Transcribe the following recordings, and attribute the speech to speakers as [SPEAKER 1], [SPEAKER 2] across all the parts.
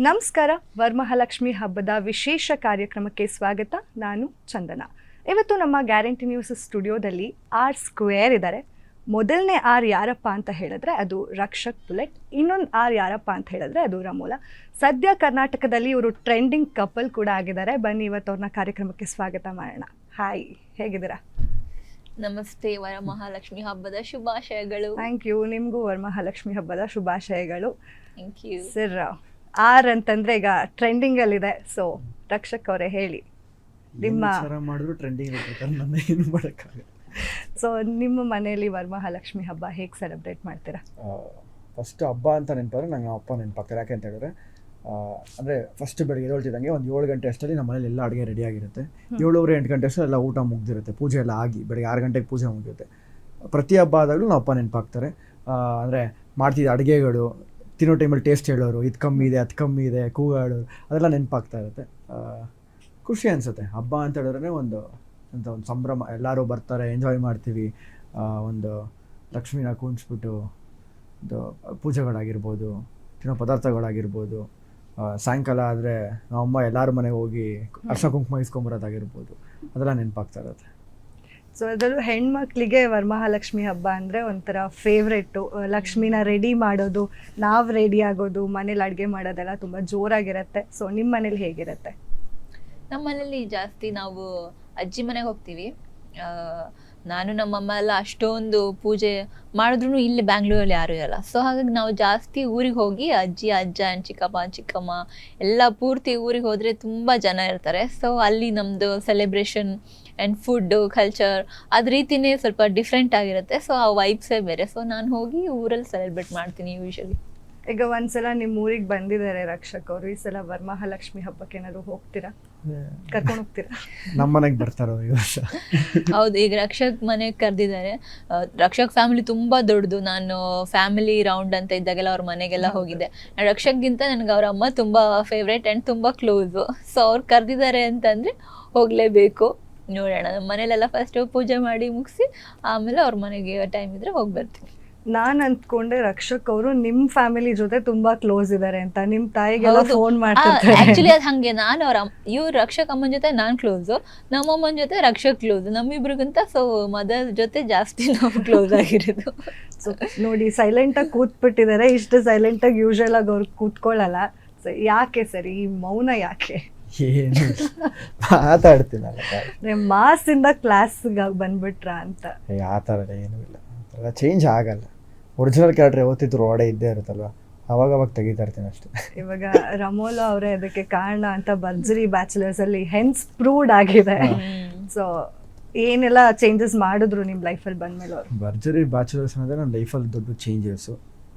[SPEAKER 1] ನಮಸ್ಕಾರ. ವರಮಹಾಲಕ್ಷ್ಮಿ ಹಬ್ಬದ ವಿಶೇಷ ಕಾರ್ಯಕ್ರಮಕ್ಕೆ ಸ್ವಾಗತ. ನಾನು ಚಂದನ. ಇವತ್ತು ನಮ್ಮ ಗ್ಯಾರಂಟಿ ನ್ಯೂಸ್ ಸ್ಟುಡಿಯೋದಲ್ಲಿ R² ಇದ್ದಾರೆ. ಮೊದಲನೇ R ಯಾರಪ್ಪ ಅಂತ ಹೇಳಿದ್ರೆ ಅದು ರಕ್ಷಕ್ ಬುಲೆಟ್, ಇನ್ನೊಂದು R ಯಾರಪ್ಪ ಅಂತ ಹೇಳಿದ್ರೆ ಅದು ರಮೋಲ. ಸದ್ಯ ಕರ್ನಾಟಕದಲ್ಲಿ ಇವರು ಟ್ರೆಂಡಿಂಗ್ ಕಪಲ್ ಕೂಡ ಆಗಿದ್ದಾರೆ. ಬನ್ನಿ ಇವತ್ತು ಅವ್ರನ್ನ ಕಾರ್ಯಕ್ರಮಕ್ಕೆ ಸ್ವಾಗತ ಮಾಡೋಣ. ಹಾಯ್, ಹೇಗಿದ್ದೀರಾ?
[SPEAKER 2] ನಮಸ್ತೆ, ವರಮಹಾಲಕ್ಷ್ಮಿ ಹಬ್ಬದ ಶುಭಾಶಯಗಳು.
[SPEAKER 1] Thank you. ನಿಮಗೂ ವರಮಹಾಲಕ್ಷ್ಮಿ ಹಬ್ಬದ ಶುಭಾಶಯಗಳು.
[SPEAKER 2] Thank you.
[SPEAKER 1] ಸರ್, R ಅಂತಂದ್ರೆ ಈಗ ಟ್ರೆಂಡಿಂಗ್ ಅಲ್ಲಿದೆ. ಸೊ ರಕ್ಷಕ್ ಅವರೇ ಹೇಳಿ, ನಿಮ್ಮ
[SPEAKER 3] ಮಾಡಿದ್ರು ಟ್ರೆಂಡಿಂಗ್ ನನ್ನ ಏನು ಮಾಡೋಕ್ಕಾಗಲ್ಲ.
[SPEAKER 1] ಸೊ ನಿಮ್ಮ ಮನೆಯಲ್ಲಿ ವರಮಹಾಲಕ್ಷ್ಮಿ ಹಬ್ಬ ಹೇಗೆ ಸೆಲೆಬ್ರೇಟ್ ಮಾಡ್ತೀರಾ?
[SPEAKER 3] ಫಸ್ಟ್ ಹಬ್ಬ ಅಂತ ನೆನಪಾದ್ರೆ ನಂಗೆ ಅಪ್ಪ ನೆನಪಾಗ್ತಾರೆ. ಯಾಕೆ ಅಂತ ಹೇಳಿದ್ರೆ ಅಂದರೆ ಫಸ್ಟ್ ಬೆಳಗ್ಗೆ ಹೇಳ್ತಿದ್ದಂಗೆ ಒಂದು 7 ಗಂಟೆ ಅಷ್ಟರಲ್ಲಿ ನಮ್ಮ ಮನೇಲಿ ಎಲ್ಲ ಅಡುಗೆ ರೆಡಿ ಆಗಿರುತ್ತೆ. 7-8 ಗಂಟೆ ಅಷ್ಟರಲ್ಲಿ ಎಲ್ಲ ಊಟ ಮುಗ್ದಿರುತ್ತೆ, ಪೂಜೆ ಎಲ್ಲ ಆಗಿ ಬೆಳಗ್ಗೆ 6 ಗಂಟೆಗೆ ಪೂಜೆ ಮುಗಿರುತ್ತೆ. ಪ್ರತಿ ಹಬ್ಬ ಆದಾಗಲೂ ನಮ್ಮ ಅಪ್ಪ ನೆನಪಾಗ್ತಾರೆ. ಅಂದರೆ ಮಾಡ್ತಿದ್ದ ಅಡುಗೆಗಳು, ತಿನ್ನೋ ಟೈಮಲ್ಲಿ ಟೇಸ್ಟ್ ಹೇಳೋರು, ಇದು ಕಮ್ಮಿ ಇದೆ, ಅದು ಕಮ್ಮಿ ಇದೆ, ಕೂಗಾಡೋರು, ಅದೆಲ್ಲ ನೆನಪಾಗ್ತಾ ಇರುತ್ತೆ. ಖುಷಿ ಅನಿಸುತ್ತೆ. ಹಬ್ಬ ಅಂತ ಹೇಳಿದ್ರೆ ಒಂದು ಸಂಭ್ರಮ. ಎಲ್ಲರೂ ಬರ್ತಾರೆ, ಎಂಜಾಯ್ ಮಾಡ್ತೀವಿ. ಒಂದು ಲಕ್ಷ್ಮಿನ ಕೂರಿಸ್ಬಿಟ್ಟು ಒಂದು ಪೂಜೆಗಳಾಗಿರ್ಬೋದು, ತಿನ್ನೋ ಪದಾರ್ಥಗಳಾಗಿರ್ಬೋದು, ಸಾಯಂಕಾಲ ಆದರೆ ನಮ್ಮಮ್ಮ ಎಲ್ಲರ ಮನೆಗೆ ಹೋಗಿ ಅರ್ಶಿನ ಕುಂಕುಮ ಇಸ್ಕೊಂಬರೋದಾಗಿರ್ಬೋದು, ಅದೆಲ್ಲ ನೆನಪಾಗ್ತಾ ಇರುತ್ತೆ.
[SPEAKER 1] ಸೊ ಅದರಲ್ಲೂ ಹೆಣ್ಮಕ್ಳಿಗೆ ವರಮಹಾಲಕ್ಷ್ಮಿ ಹಬ್ಬ ಅಂದರೆ ಒಂಥರ ಫೇವ್ರೆಟ್ಟು. ಲಕ್ಷ್ಮಿನ ರೆಡಿ ಮಾಡೋದು, ನಾವು ರೆಡಿ ಆಗೋದು, ಮನೇಲಿ ಅಡುಗೆ ಮಾಡೋದೆಲ್ಲ ತುಂಬ ಜೋರಾಗಿರುತ್ತೆ. ಸೊ ನಿಮ್ಮ ಮನೇಲಿ ಹೇಗಿರುತ್ತೆ?
[SPEAKER 2] ನಮ್ಮ ಮನೇಲಿ ಜಾಸ್ತಿ ನಾವು ಅಜ್ಜಿ ಮನೆಗೆ ಹೋಗ್ತೀವಿ. ನಾನು ನಮ್ಮಮ್ಮ ಎಲ್ಲ ಅಷ್ಟೊಂದು ಪೂಜೆ ಮಾಡಿದ್ರು ಇಲ್ಲಿ ಬ್ಯಾಂಗ್ಳೂರಲ್ಲಿ ಯಾರೂ ಇರಲ್ಲ. ಸೊ ಹಾಗಾಗಿ ನಾವು ಜಾಸ್ತಿ ಊರಿಗೆ ಹೋಗಿ ಅಜ್ಜಿ, ಅಜ್ಜ ಆ್ಯಂಡ್ ಚಿಕ್ಕಪ್ಪ, ಚಿಕ್ಕಮ್ಮ ಎಲ್ಲ ಪೂರ್ತಿ ಊರಿಗೆ ಹೋದರೆ ತುಂಬ ಜನ ಇರ್ತಾರೆ. ಸೊ ಅಲ್ಲಿ ನಮ್ಮದು ಸೆಲೆಬ್ರೇಷನ್ ಆ್ಯಂಡ್ ಫುಡ್ಡು, ಕಲ್ಚರ್ ಅದು ರೀತಿಯೇ ಸ್ವಲ್ಪ ಡಿಫ್ರೆಂಟ್ ಆಗಿರುತ್ತೆ. ಸೊ ಆ ವೈಬ್ಸೇ ಬೇರೆ. ಸೊ ನಾನು ಹೋಗಿ ಊರಲ್ಲಿ ಸೆಲೆಬ್ರೇಟ್ ಮಾಡ್ತೀನಿ ಯೂಶಲಿ.
[SPEAKER 1] ಈಗ ಒಂದ್ಸಲ ನಿಮ್ಮ ಊರಿಗೆ ಬಂದಿದ್ದಾರೆ ರಕ್ಷಕ್ ಅವರು. ಈ ಸಲ ವರಮಹಾಲಕ್ಷ್ಮಿ ಹಬ್ಬಕ್ಕೆ ಏನಾದ್ರು ಹೋಗ್ತೀರಾ? ಕರ್ಕೊಂಡು ಹೋಗ್ತೀರಾ?
[SPEAKER 3] ನಮ್ಮ ಮನೆಗೆ ಬರ್ತಾರೋ ಈ ವರ್ಷ?
[SPEAKER 2] ಹೌದು, ಈಗ ರಕ್ಷಕ್ ಮನೆಗೆ ಕರೆದಿದ್ದಾರೆ. ರಕ್ಷಕ್ ಫ್ಯಾಮಿಲಿ ತುಂಬ ದೊಡ್ಡದು. ನಾನು ಫ್ಯಾಮಿಲಿ ರೌಂಡ್ ಅಂತ ಇದ್ದಾಗೆಲ್ಲ ಅವ್ರ ಮನೆಗೆಲ್ಲ ಹೋಗಿದ್ದೆ. ರಕ್ಷಕ್ಗಿಂತ ನನಗೆ ಅವ್ರ ಅಮ್ಮ ತುಂಬ ಫೇವ್ರೇಟ್ ಆ್ಯಂಡ್ ತುಂಬ ಕ್ಲೋಸು. ಸೊ ಅವ್ರು ಕರೆದಿದ್ದಾರೆ ಅಂತಂದರೆ ಹೋಗಲೇಬೇಕು. ನೋಡೋಣ, ನಮ್ಮ ಮನೇಲೆಲ್ಲ ಫಸ್ಟು ಪೂಜೆ ಮಾಡಿ ಮುಗಿಸಿ ಆಮೇಲೆ ಅವ್ರ ಮನೆಗೆ ಟೈಮ್ ಇದ್ರೆ ಹೋಗಿ ಬರ್ತೀನಿ.
[SPEAKER 1] ನಾನು ಅಂದ್ಕೊಂಡೆ ರಕ್ಷಕ್ ಅವರು ನಿಮ್ಮ ಫ್ಯಾಮಿಲಿ ಜೊತೆ ತುಂಬಾ ಕ್ಲೋಸ್ ಇದ್ದಾರೆ ಅಂತ. ನಿಮ್ಮ ತಾಯಿಗೆಲ್ಲ ಫೋನ್ ಮಾಡ್ತಿರ್ತಾರೆ.
[SPEAKER 2] ಆಕ್ಚುಲಿ ಅದು ಹಾಗೆ. ನಾನು ಇವ್ರು ರಕ್ಷಕ್ ಅಮ್ಮನ ಜೊತೆ ನಾನು ಕ್ಲೋಸು, ನಮ್ಮಮ್ಮನ ಜೊತೆ ರಕ್ಷಕ್ ಕ್ಲೋಸು, ನಮ್ಮಿಬ್ರಿಗಿಂತ. ಸೊ ಮದರ್ ಜೊತೆ ಜಾಸ್ತಿ ನಾವು ಕ್ಲೋಸ್ ಆಗಿರೋದು.
[SPEAKER 1] ಸೊ ನೋಡಿ, ಸೈಲೆಂಟಾಗಿ ಕೂತ್ಬಿಟ್ಟಿದ್ದಾರೆ. ಇಷ್ಟು ಸೈಲೆಂಟಾಗಿ ಯೂಶಲ್ ಆಗಿ ಅವ್ರು ಕೂತ್ಕೊಳ್ಳಲ್ಲ. ಸೊ ಯಾಕೆ ಸರ್ ಈ ಮೌನ? ಯಾಕೆ?
[SPEAKER 3] ಏನು ಮಾತಾಡ್ತೀನಲ್ಲ,
[SPEAKER 1] ಮಾಸಿಂದ ಕ್ಲಾಸ್ಗೆ ಬಂದ್ಬಿಟ್ರಾ ಅಂತ?
[SPEAKER 3] ಆ ಥರ ಏನೂ ಇಲ್ಲ. ಆ ಚೇಂಜ್ ಆಗಲ್ಲ. ಒರಿಜಿನಲ್ ಕ್ಯಾರೆಕ್ಟರ್ ಯಾವತ್ತಿದ್ರು ಒಡೆ ಇದ್ದೇ ಇರುತ್ತಲ್ವ, ಅವಾಗ ತೆಗಿತಾ ಇರ್ತೀನಿ ಅಷ್ಟೇ. ಇವಾಗ
[SPEAKER 1] ರಮೋಲ ಅವರೇ ಅದಕ್ಕೆ ಕಾರಣ ಅಂತ ಭರ್ಜರಿ ಬ್ಯಾಚುಲರ್ಸ್ ಅಲ್ಲಿ ಹೆನ್ಸ್ ಪ್ರೂವ್ಡ್ ಆಗಿದೆ. ಸೊ ಏನೆಲ್ಲ ಚೇಂಜಸ್ ಮಾಡಿದ್ರು ನಿಮ್ಮ ಲೈಫಲ್ಲಿ ಬಂದ್ಮೇಲೆ ಅವರು?
[SPEAKER 3] ಭರ್ಜರಿ ಬ್ಯಾಚುಲರ್ಸ್ ಅನ್ನೋದೇ ನನ್ನ ಲೈಫಲ್ಲಿ ದೊಡ್ಡ ಚೇಂಜಸ್ಸು.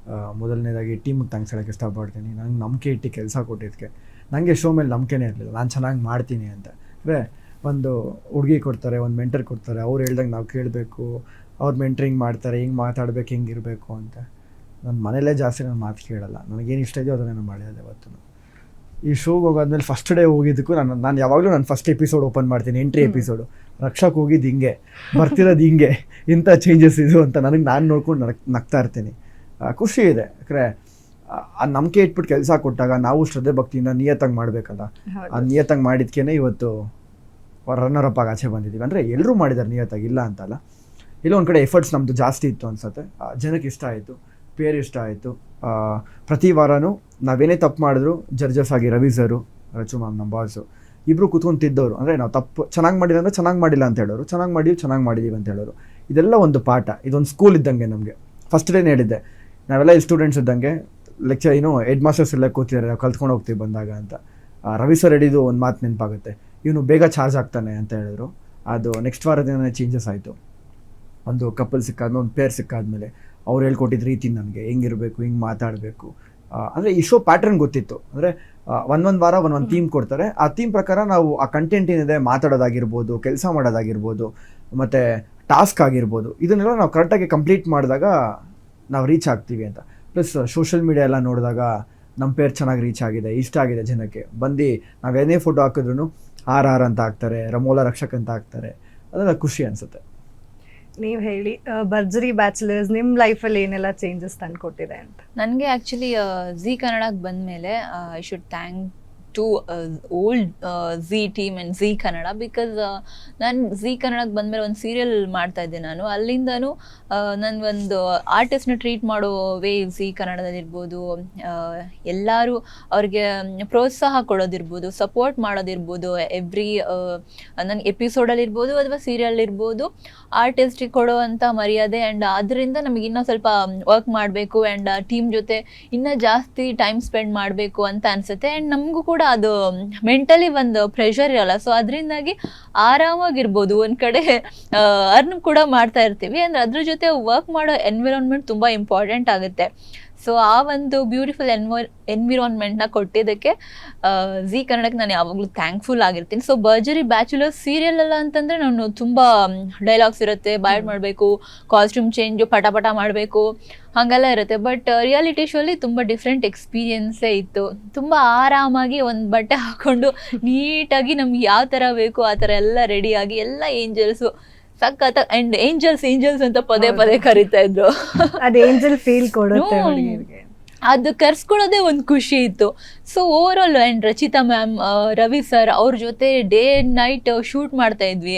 [SPEAKER 3] ಮೊದಲನೇದಾಗಿ ಟೀಮಿಗೆ ಥ್ಯಾಂಕ್ಸ್ ಹೇಳೋಕ್ಕೆ ಇಷ್ಟಪಡ್ತೀನಿ. ನಂಗೆ ನಂಬಿಕೆ ಇಟ್ಟು ಕೆಲಸ ಕೊಟ್ಟಿದ್ದಕ್ಕೆ. ನನಗೆ ಶೋ ಮೇಲೆ ನಂಬಿಕೆನೇ ಇರಲಿಲ್ಲ, ನಾನು ಚೆನ್ನಾಗಿ ಮಾಡ್ತೀನಿ ಅಂತ. ಅಂದರೆ ಒಂದು ಹುಡುಗಿ ಕೊಡ್ತಾರೆ, ಒಂದು ಮೆಂಟರ್ ಕೊಡ್ತಾರೆ, ಅವ್ರು ಹೇಳ್ದಂಗೆ ನಾವು ಕೇಳಬೇಕು, ಅವ್ರು ಮೆಂಟ್ರಿಂಗ್ ಮಾಡ್ತಾರೆ, ಹಿಂಗೆ ಮಾತಾಡ್ಬೇಕು, ಹಿಂಗೆ ಇರಬೇಕು ಅಂತ. ನನ್ನ ಮನೇಲೇ ಜಾಸ್ತಿ ನಾನು ಮಾತು ಕೇಳಲ್ಲ. ನನಗೇನು ಇಷ್ಟ ಇದೆಯೋ ಅದನ್ನೇ ನಾನು ಮಾಡಿದೆ ಅವತ್ತು. ಈ ಶೋಗೆ ಹೋಗಾದ್ಮೇಲೆ ಫಸ್ಟ್ ಡೇ ಹೋಗಿದ್ದಕ್ಕೂ ನಾನು ಯಾವಾಗಲೂ ನಾನು ಫಸ್ಟ್ ಎಪಿಸೋಡ್ ಓಪನ್ ಮಾಡ್ತೀನಿ, ಎಂಟ್ರಿ ಎಪಿಸೋಡು. ರಕ್ಷಕ್ ಹೋಗಿದ್ದು ಹಿಂಗೆ, ಬರ್ತಿರೋದು ಹಿಂಗೆ, ಇಂಥ ಚೇಂಜಸ್ ಇದು ಅಂತ ನಾನು ನೋಡ್ಕೊಂಡು ನಗ್ತಾ ಇರ್ತೀನಿ. ಖುಷಿ ಇದೆ. ಯಾಕಂದರೆ ಆ ನಂಬಿಕೆ ಇಟ್ಬಿಟ್ಟು ಕೆಲಸ ಕೊಟ್ಟಾಗ ನಾವು ಶ್ರದ್ಧೆ ಭಕ್ತಿಯಿಂದ ನಿಯತ್ತಾಗಿ ಮಾಡಬೇಕಲ್ಲ. ಆ ನಿಯತ್ತಾಗಿ ಮಾಡಿದ್ಕೇ ಇವತ್ತು ರನ್ನರ್ ಅಪ್ ಆಗಿ ಆಚೆ ಬಂದಿದ್ದೀವಿ. ಅಂದರೆ ಎಲ್ಲರೂ ಮಾಡಿದ್ದಾರೆ ನಿಯತ್ತಾಗಿ, ಇಲ್ಲ ಅಂತಲ್ಲ. ಇಲ್ಲ ಒಂದು ಕಡೆ ಎಫರ್ಟ್ಸ್ ನಮ್ಮದು ಜಾಸ್ತಿ ಇತ್ತು ಅನ್ಸುತ್ತೆ. ಜನಕ್ಕೆ ಇಷ್ಟ ಆಯಿತು, ಪೇರ್ ಇಷ್ಟ ಆಯಿತು. ಪ್ರತಿ ವಾರನೂ ನಾವೇನೇ ತಪ್ಪು ಮಾಡಿದ್ರು ಜಡ್ಜಸ್ ಆಗಿ ರವಿ ಸರು, ರಚು ಮ್ಯಾಮ್, ನಮ್ಮ ಬಾಸು ಇಬ್ಬರು ಕೂತ್ಕೊಂತಿದ್ದವರು. ಅಂದರೆ ನಾವು ತಪ್ಪು ಚೆನ್ನಾಗಿ ಮಾಡಿಲ್ಲ ಅಂದರೆ ಚೆನ್ನಾಗಿ ಮಾಡಿಲ್ಲ ಅಂತ ಹೇಳೋರು, ಚೆನ್ನಾಗಿ ಮಾಡಿದ್ದೀವಿ ಅಂತ ಹೇಳೋರು. ಇದೆಲ್ಲ ಒಂದು ಪಾಠ, ಇದೊಂದು ಸ್ಕೂಲ್ ಇದ್ದಂಗೆ ನಮಗೆ. ಫಸ್ಟ್ ಡೇನೇ ಹೇಳಿದ್ದೆ, ನಾವೆಲ್ಲ ಈ ಸ್ಟೂಡೆಂಟ್ಸ್ ಇದ್ದಂಗೆ ಲೆಕ್ಚರ್ ಹೆಡ್ ಮಾಸ್ಟರ್ಸ್ ಎಲ್ಲ ಕೂತಿದ್ದಾರೆ, ನಾವು ಕಲ್ತ್ಕೊಂಡು ಹೋಗ್ತೀವಿ ಬಂದಾಗ ಅಂತ. ರವಿ ಸರ್ ಹೇಳಿದ್ದು ಒಂದು ಮಾತು ನೆನಪಾಗುತ್ತೆ, ಇವನು ಬೇಗ ಚಾರ್ಜ್ ಆಗ್ತಾನೆ ಅಂತ ಹೇಳಿದ್ರು. ಅದು ನೆಕ್ಸ್ಟ್ ವಾರದಿಂದ ಚೇಂಜಸ್ ಆಯಿತು. ಒಂದು ಕಪಲ್ ಸಿಕ್ಕಾದ್ಮೇಲೆ, ಒಂದು ಪೇರ್ ಸಿಕ್ಕಾದ್ಮೇಲೆ ಅವ್ರು ಹೇಳ್ಕೊಟ್ಟಿದ್ದ ರೀತಿ ನನಗೆ ಹೆಂಗಿರಬೇಕು, ಹಿಂಗೆ ಮಾತಾಡಬೇಕು. ಅಂದರೆ ಈ ಶೋ ಪ್ಯಾಟ್ರನ್ ಗೊತ್ತಿತ್ತು. ಅಂದರೆ ಒಂದೊಂದು ವಾರ ಒಂದೊಂದು ಥೀಮ್ ಕೊಡ್ತಾರೆ. ಆ ಥೀಮ್ ಪ್ರಕಾರ ನಾವು ಆ ಕಂಟೆಂಟ್ ಏನಿದೆ ಮಾತಾಡೋದಾಗಿರ್ಬೋದು, ಕೆಲಸ ಮಾಡೋದಾಗಿರ್ಬೋದು, ಮತ್ತು ಟಾಸ್ಕ್ ಆಗಿರ್ಬೋದು, ಇದನ್ನೆಲ್ಲ ನಾವು ಕರೆಕ್ಟಾಗಿ ಕಂಪ್ಲೀಟ್ ಮಾಡಿದಾಗ ನಾವು ರೀಚ್ ಆಗ್ತೀವಿ ಅಂತ. ಪ್ಲಸ್ ಸೋಷಿಯಲ್ ಮೀಡಿಯಾ ಎಲ್ಲ ನೋಡಿದಾಗ ನಮ್ಮ ಪೇರ್ ಚೆನ್ನಾಗಿ ರೀಚ್ ಆಗಿದೆ, ಇಷ್ಟ ಆಗಿದೆ ಜನಕ್ಕೆ. ಬಂದು ನಾವೇನೇ ಫೋಟೋ ಹಾಕಿದ್ರು R ಅಂತ ಹಾಕ್ತಾರೆ, ರಮೋಲ ರಕ್ಷಕ್ ಅಂತ ಹಾಕ್ತಾರೆ. ಅದೆಲ್ಲ ಖುಷಿ ಅನಿಸುತ್ತೆ.
[SPEAKER 1] ನೀವು ಹೇಳಿ ಭರ್ಜರಿ ಬ್ಯಾಚುಲರ್ಸ್ ನಿಮ್ಮ ಲೈಫಲ್ಲಿ ಏನೆಲ್ಲ ಚೇಂಜಸ್ ತಂದ್ಕೊಟ್ಟಿದೆ ಅಂತ.
[SPEAKER 2] ನನಗೆ ಆ್ಯಕ್ಚುಲಿ ಝೀ ಕನ್ನಡಕ್ಕೆ ಬಂದಮೇಲೆ I should thank to old Zee team and Zee Kannada, because ನಾನು ಝೀ ಕನ್ನಡಕ್ಕೆ ಬಂದಮೇಲೆ ಒಂದು ಸೀರಿಯಲ್ ಮಾಡ್ತಾ ಇದ್ದೆ ನಾನು. ಅಲ್ಲಿಂದನೂ ನನ್ನ ಒಂದು ಆರ್ಟಿಸ್ಟ್ನ ಟ್ರೀಟ್ ಮಾಡೋ ವೇ ಝೀ ಕನ್ನಡದಲ್ಲಿರ್ಬೋದು, ಎಲ್ಲರೂ ಅವ್ರಿಗೆ ಪ್ರೋತ್ಸಾಹ ಕೊಡೋದಿರ್ಬೋದು, ಸಪೋರ್ಟ್ ಮಾಡೋದಿರ್ಬೋದು, ಎವ್ರಿ ನನಗೆ ಎಪಿಸೋಡಲ್ಲಿರ್ಬೋದು ಅಥವಾ ಸೀರಿಯಲ್ ಇರ್ಬೋದು, ಆರ್ಟಿಸ್ಟಿಗೆ ಕೊಡುವಂಥ ಮರ್ಯಾದೆ. ಆ್ಯಂಡ್ ಅದರಿಂದ ನಮಗೆ ಇನ್ನೂ ಸ್ವಲ್ಪ ವರ್ಕ್ ಮಾಡಬೇಕು ಆ್ಯಂಡ್ ಟೀಮ್ ಜೊತೆ ಇನ್ನೂ ಜಾಸ್ತಿ ಟೈಮ್ ಸ್ಪೆಂಡ್ ಮಾಡಬೇಕು ಅಂತ ಅನಿಸುತ್ತೆ. ಆ್ಯಂಡ್ ನಮಗೂ ಕೂಡ ಅದು ಮೆಂಟಲಿ ಒಂದು ಪ್ರೆಷರ್ ಇರಲ್ಲ. ಸೊ ಅದರಿಂದಾಗಿ ಆರಾಮಾಗಿರ್ಬೋದು, ಒಂದು ಕಡೆ ಅರ್ನ್ ಕೂಡ ಮಾಡ್ತಾ ಇರ್ತೀವಿ. ಅಂದರೆ ಅದ್ರ ಜೊತೆ ವರ್ಕ್ ಮಾಡೋ ಎನ್ವಿರಾನ್ಮೆಂಟ್ ತುಂಬ ಇಂಪಾರ್ಟೆಂಟ್ ಆಗುತ್ತೆ. ಸೊ ಆ ಒಂದು ಬ್ಯೂಟಿಫುಲ್ ಎನ್ವಿರಾನ್ಮೆಂಟ್ನ ಕೊಟ್ಟಿದ್ದಕ್ಕೆ ಝೀ ಕನ್ನಡಕ್ಕೆ ನಾನು ಯಾವಾಗಲೂ ಥ್ಯಾಂಕ್ಫುಲ್ ಆಗಿರ್ತೀನಿ. ಸೊ ಭರ್ಜರಿ ಬ್ಯಾಚುಲರ್ಸ್ ಸೀರಿಯಲ್ ಅಲ್ಲ ಅಂತಂದರೆ ನಾನು ತುಂಬ ಡೈಲಾಗ್ಸ್ ಇರುತ್ತೆ, ಬಾಯ್ಡ್ ಮಾಡಬೇಕು, ಕಾಸ್ಟ್ಯೂಮ್ ಚೇಂಜು ಪಟ ಮಾಡಬೇಕು, ಹಾಗೆಲ್ಲ ಇರುತ್ತೆ. ಬಟ್ ರಿಯಾಲಿಟಿ ಶೋಲಿ ತುಂಬ ಡಿಫ್ರೆಂಟ್ ಎಕ್ಸ್ಪೀರಿಯನ್ಸೇ ಇತ್ತು. ತುಂಬ ಆರಾಮಾಗಿ ಒಂದು ಬಟ್ಟೆ ಹಾಕ್ಕೊಂಡು ನೀಟಾಗಿ ನಮ್ಗೆ ಯಾವ ಥರ ಬೇಕು ಆ ಥರ ಎಲ್ಲ ರೆಡಿಯಾಗಿ ಎಲ್ಲ ಏಂಜಲ್ಸು ಸಖತ್ ಆ್ಯಂಡ್ ಏಂಜಲ್ಸ್ ಅಂತ ಪದೇ ಕರಿತಾ ಇದ್ರು.
[SPEAKER 1] ಅದು ಏಂಜಲ್ ಫೀಲ್ ಕೊಡುತ್ತೆ ಹುಡುಗಿರಿಗೆ.
[SPEAKER 2] ಅದು ಕರ್ಸ್ಕೊಳ್ಳೋದೇ ಒಂದು ಖುಷಿ ಇತ್ತು. So over all and Rachita ma'am, Ravi sir ಅವ್ರ ಜೊತೆ ಡೇ ಆ್ಯಂಡ್ ನೈಟ್ ಶೂಟ್ ಮಾಡ್ತಾ ಇದ್ವಿ.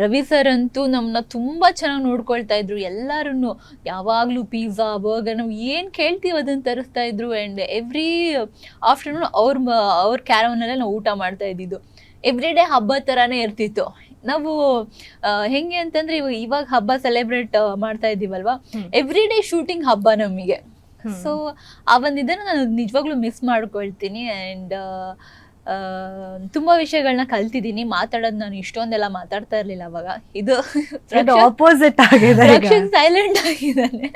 [SPEAKER 2] ರವಿ ಸರ್ ಅಂತೂ ನಮ್ಮನ್ನ ತುಂಬ ಚೆನ್ನಾಗಿ ನೋಡ್ಕೊಳ್ತಾ ಇದ್ರು. ಎಲ್ಲರೂ ಯಾವಾಗಲೂ ಪಿಜ್ಜಾ ಬರ್ಗರ್ ನಾವು ಏನು ಕೇಳ್ತೀವಿ ಅದನ್ನು ತರಿಸ್ತಾ ಇದ್ರು. ಆ್ಯಂಡ್ ಎವ್ರಿ ಆಫ್ಟರ್ನೂನ್ ಅವ್ರ ಕ್ಯಾರವನಲ್ಲೇ ನಾವು ಊಟ ಮಾಡ್ತಾ ಇದ್ದಿದ್ದು. ಎವ್ರಿ ಡೇ ಹಬ್ಬ ಥರನೇ ಇರ್ತಿತ್ತು. ನಾವು ಹೆಂಗೆ ಅಂತಂದರೆ ಇವಾಗ ಹಬ್ಬ ಸೆಲೆಬ್ರೇಟ್ ಮಾಡ್ತಾ ಇದ್ದೀವಲ್ವಾ, ಎವ್ರಿ ಡೇ ಶೂಟಿಂಗ್ ಹಬ್ಬ ನಮಗೆ. ಸೊ ಆ ಒಂದು ಇದನ್ನು ನಾನು ನಿಜವಾಗ್ಲೂ ಮಿಸ್ ಮಾಡ್ಕೊಳ್ತೀನಿ. ಆ್ಯಂಡ್ ತುಂಬ ವಿಷಯಗಳನ್ನ ಕಲ್ತಿದ್ದೀನಿ. ಮಾತಾಡೋದು ನಾನು ಇಷ್ಟೊಂದೆಲ್ಲ ಮಾತಾಡ್ತಾ ಇರಲಿಲ್ಲ ಅವಾಗ. ಇದು
[SPEAKER 1] ಆಪೋಸಿಟ್ ಆಗಿದೆ,
[SPEAKER 2] ಸೈಲೆಂಟ್ ಆಗಿದ್ದಾನೆ.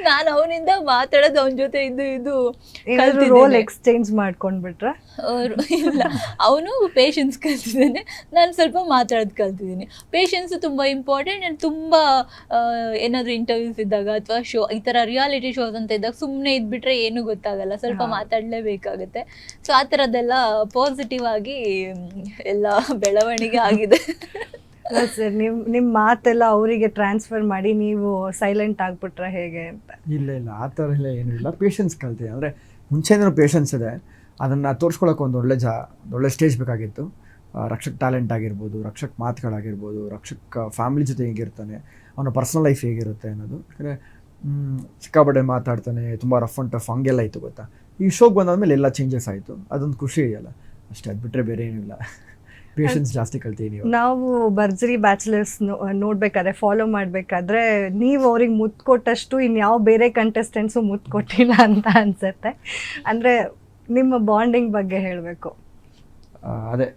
[SPEAKER 2] ನಾನು ಅವನಿಂದ ಮಾತಾಡೋದು ಅವನ ಜೊತೆ ಇದು
[SPEAKER 1] ರೋಲ್ ಎಕ್ಸ್ಚೇಂಜ್ ಮಾಡ್ಕೊಂಡ್ಬಿಟ್ರೆ
[SPEAKER 2] ಇಲ್ಲ, ಅವನು ಪೇಷನ್ಸ್ ಕಲ್ತಿದ್ದಾನೆ, ನಾನು ಸ್ವಲ್ಪ ಮಾತಾಡೋದು ಕಲ್ತಿದ್ದೀನಿ. ಪೇಷನ್ಸು ತುಂಬ ಇಂಪಾರ್ಟೆಂಟ್. ಆ್ಯಂಡ್ ತುಂಬ ಏನಾದರೂ ಇಂಟರ್ವ್ಯೂಸ್ ಇದ್ದಾಗ ಅಥವಾ ಶೋ ಈ ಥರ ರಿಯಾಲಿಟಿ ಶೋಸ್ ಅಂತ ಇದ್ದಾಗ ಸುಮ್ಮನೆ ಇದ್ಬಿಟ್ರೆ ಏನೂ ಗೊತ್ತಾಗಲ್ಲ, ಸ್ವಲ್ಪ ಮಾತಾಡಲೇಬೇಕಾಗುತ್ತೆ. ಸೊ ಆ ಥರದ್ದೆಲ್ಲ ಪಾಸಿಟಿವ್ ಆಗಿ ಎಲ್ಲ ಬೆಳವಣಿಗೆ ಆಗಿದೆ.
[SPEAKER 1] ಸರ್ ನಿಮ್ಮ ಮಾತೆಲ್ಲ ಅವರಿಗೆ ಟ್ರಾನ್ಸ್ಫರ್ ಮಾಡಿ ನೀವು ಸೈಲೆಂಟ್ ಆಗಿಬಿಟ್ರೆ ಹೇಗೆ ಅಂತ?
[SPEAKER 3] ಇಲ್ಲ ಆ ಥರ ಎಲ್ಲ ಏನೂ ಇಲ್ಲ, ಪೇಷನ್ಸ್ ಕಲ್ತೀನಿ. ಅಂದರೆ ಮುಂಚೆನೂ ಪೇಷನ್ಸ್ ಇದೆ, ಅದನ್ನು ತೋರಿಸ್ಕೊಳಕ್ಕೆ ಒಂದು ಒಳ್ಳೆ ಸ್ಟೇಜ್ ಬೇಕಾಗಿತ್ತು. ರಕ್ಷಕ್ ಟ್ಯಾಲೆಂಟ್ ಆಗಿರ್ಬೋದು, ರಕ್ಷಕ್ ಮಾತುಗಳಾಗಿರ್ಬೋದು, ರಕ್ಷಕ್ ಫ್ಯಾಮಿಲಿ ಜೊತೆ ಹೇಗಿರ್ತಾನೆ, ಅವನ ಪರ್ಸ್ನಲ್ ಲೈಫ್ ಹೇಗಿರುತ್ತೆ ಅನ್ನೋದು. ಯಾಕಂದರೆ ಸಿಕ್ಕಾಪಟ್ಟೆ ಮಾತಾಡ್ತಾನೆ, ತುಂಬ ರಫ್ ಆ್ಯಂಡ್ ಟಫ್ ಹಂಗೆಲ್ಲ ಇತ್ತು ಗೊತ್ತಾ. ಈ ಶೋಗೆ ಬಂದಾದ್ಮೇಲೆ ಎಲ್ಲ ಚೇಂಜಸ್ ಆಯಿತು, ಅದೊಂದು ಖುಷಿ ಇದೆಯಲ್ಲ ಅಷ್ಟೇ. ಅದು ಬಿಟ್ಟರೆ ಬೇರೆ ಏನಿಲ್ಲ, ಪೇಷನ್ಸ್ ಜಾಸ್ತಿ ಕಲ್ತೀನಿ.
[SPEAKER 1] ನಾವು ಭರ್ಜರಿ ಬ್ಯಾಚುಲರ್ಸ್ ನೋಡ್ಬೇಕಾದ್ರೆ, ಫಾಲೋ ಮಾಡಬೇಕಾದ್ರೆ ನೀವು ಅವ್ರಿಗೆ ಮುತ್ತು ಕೊಟ್ಟಷ್ಟು ಇನ್ಯಾವ ಬೇರೆ ಕಂಟೆಸ್ಟೆಂಟ್ಸು ಮುತ್ತು ಕೊಟ್ಟಿಲ್ಲ ಅಂತ ಅನಿಸುತ್ತೆ. ಅಂದರೆ ನಿಮ್ಮ ಬಾಂಡಿಂಗ್ ಬಗ್ಗೆ ಹೇಳಬೇಕು.
[SPEAKER 3] ಅದೇ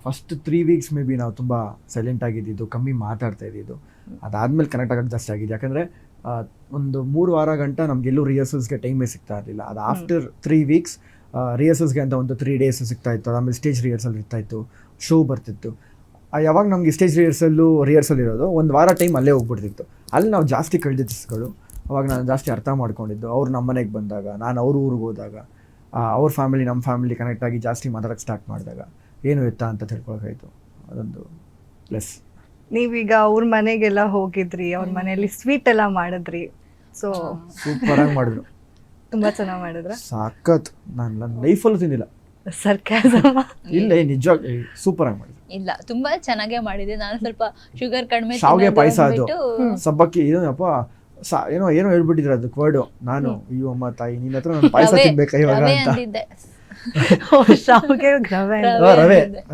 [SPEAKER 3] ಫಸ್ಟ್ 3 ವೀಕ್ಸ್ ಮೇ ಬಿ ನಾವು ತುಂಬ ಸೈಲೆಂಟ್ ಆಗಿದ್ದು, ಕಮ್ಮಿ ಮಾತಾಡ್ತಾ ಇದ್ದಿದ್ದು. ಅದಾದಮೇಲೆ ಕನೆಕ್ಟ್ ಆಗೋಕ್ಕೆ ಜಾಸ್ತಿ ಆಗಿದೆ. ಯಾಕಂದರೆ ಒಂದು 3 ವಾರ ಗಂಟ ನಮಗೆಲ್ಲೂ ರಿಹರ್ಸಲ್ಸ್ಗೆ ಟೈಮೇ ಸಿಗ್ತಾ ಇರಲಿಲ್ಲ. ಅದು ಆಫ್ಟರ್ 3 ವೀಕ್ಸ್ ರಿಹರ್ಸಲ್ಸ್ಗೆ ಅಂತ ಒಂದು 3 ಡೇಸ್ ಸಿಗ್ತಾಯಿತ್ತು. ಆಮೇಲೆ ಸ್ಟೇಜ್ ರಿಹರ್ಸಲ್ ಇರ್ತಾಯಿತ್ತು, ಶೋ ಬರ್ತಿತ್ತು. ಯಾವಾಗ ನಮಗೆ ಸ್ಟೇಜ್ ರಿಹರ್ಸಲ್ ಇರೋದು, ಒಂದು ವಾರ ಟೈಮ್ ಅಲ್ಲೇ ಹೋಗ್ಬಿಡ್ತಿತ್ತು. ಅಲ್ಲಿ ನಾವು ಜಾಸ್ತಿ ಕಳೆದಿದ್ದುಗಳು. ಅವಾಗ ನಾನು ಜಾಸ್ತಿ ಅರ್ಥ ಮಾಡ್ಕೊಂಡಿದ್ದು. ಅವ್ರು ನಮ್ಮ ಮನೆಗೆ ಬಂದಾಗ, ನಾನು ಅವ್ರ ಊರಿಗೆ ಹೋದಾಗ, ಅವ್ರ ಫ್ಯಾಮಿಲಿ ನಮ್ಮ ಫ್ಯಾಮಿಲಿ ಕನೆಕ್ಟ್ ಆಗಿ ಜಾಸ್ತಿ ಮಾತಾಡೋಕ್ಕೆ ಸ್ಟಾರ್ಟ್ ಮಾಡಿದಾಗ ಏನು ಎತ್ತಾ ಅಂತ ತಿಳ್ಕೊಳಕಾಯಿತು. ಅದೊಂದು ಪ್ಲಸ್. ನೀವೀಗ
[SPEAKER 1] ಅವ್ರ ಮನೆಗೆಲ್ಲ ಹೋಗಿದ್ರಿ, ಅವ್ರ ಮನೆಯಲ್ಲಿ ಸ್ವೀಟ್ ಎಲ್ಲ ಮಾಡಿದ್ರಿ. ಸೊ
[SPEAKER 3] ಸೂಪರಾಗಿ ಮಾಡಿದ್ರು,
[SPEAKER 1] ತುಂಬ ಚೆನ್ನಾಗಿ ಮಾಡಿದ್ರ.
[SPEAKER 3] ಸಾಕತ್. ನಾನು ನನ್ನ ಲೈಫಲ್ಲೂ ತಿಂದಿಲ್ಲ.
[SPEAKER 1] ಸರ್ಕ್ಯಾಸಮ್
[SPEAKER 3] ಇಲ್ಲ, ನಿಜವಾಗಿ ಸೂಪರಾಗಿ ಮಾಡಿದ್ರು.
[SPEAKER 2] ಇಲ್ಲ, ತುಂಬಾ ಚೆನ್ನಾಗೇ ಮಾಡಿದೆ. ನಾನು ಸ್ವಲ್ಪ ಶುಗರ್ ಕಡಿಮೆ,
[SPEAKER 3] ಶಾವಿಗೆ ಪಾಯಸ, ಅದು ಸಬ್ಬಕ್ಕಿ, ಏನಪ್ಪ ಏನೋ ಹೇಳ್ಬಿಟ್ಟಿದ್ರು ಅದಕ್ಕೆ ವರ್ಡು. ನಾನು ಅಯ್ಯೋ ಅಮ್ಮ ತಾಯಿ, ನಿನ್ನ ಹತ್ರ ನಾನು ಪಾಯಸ ತಿನ್ಬೇಕಾ ಇವಾಗ ಅಂತ.
[SPEAKER 1] ಶಾವಿಗೆ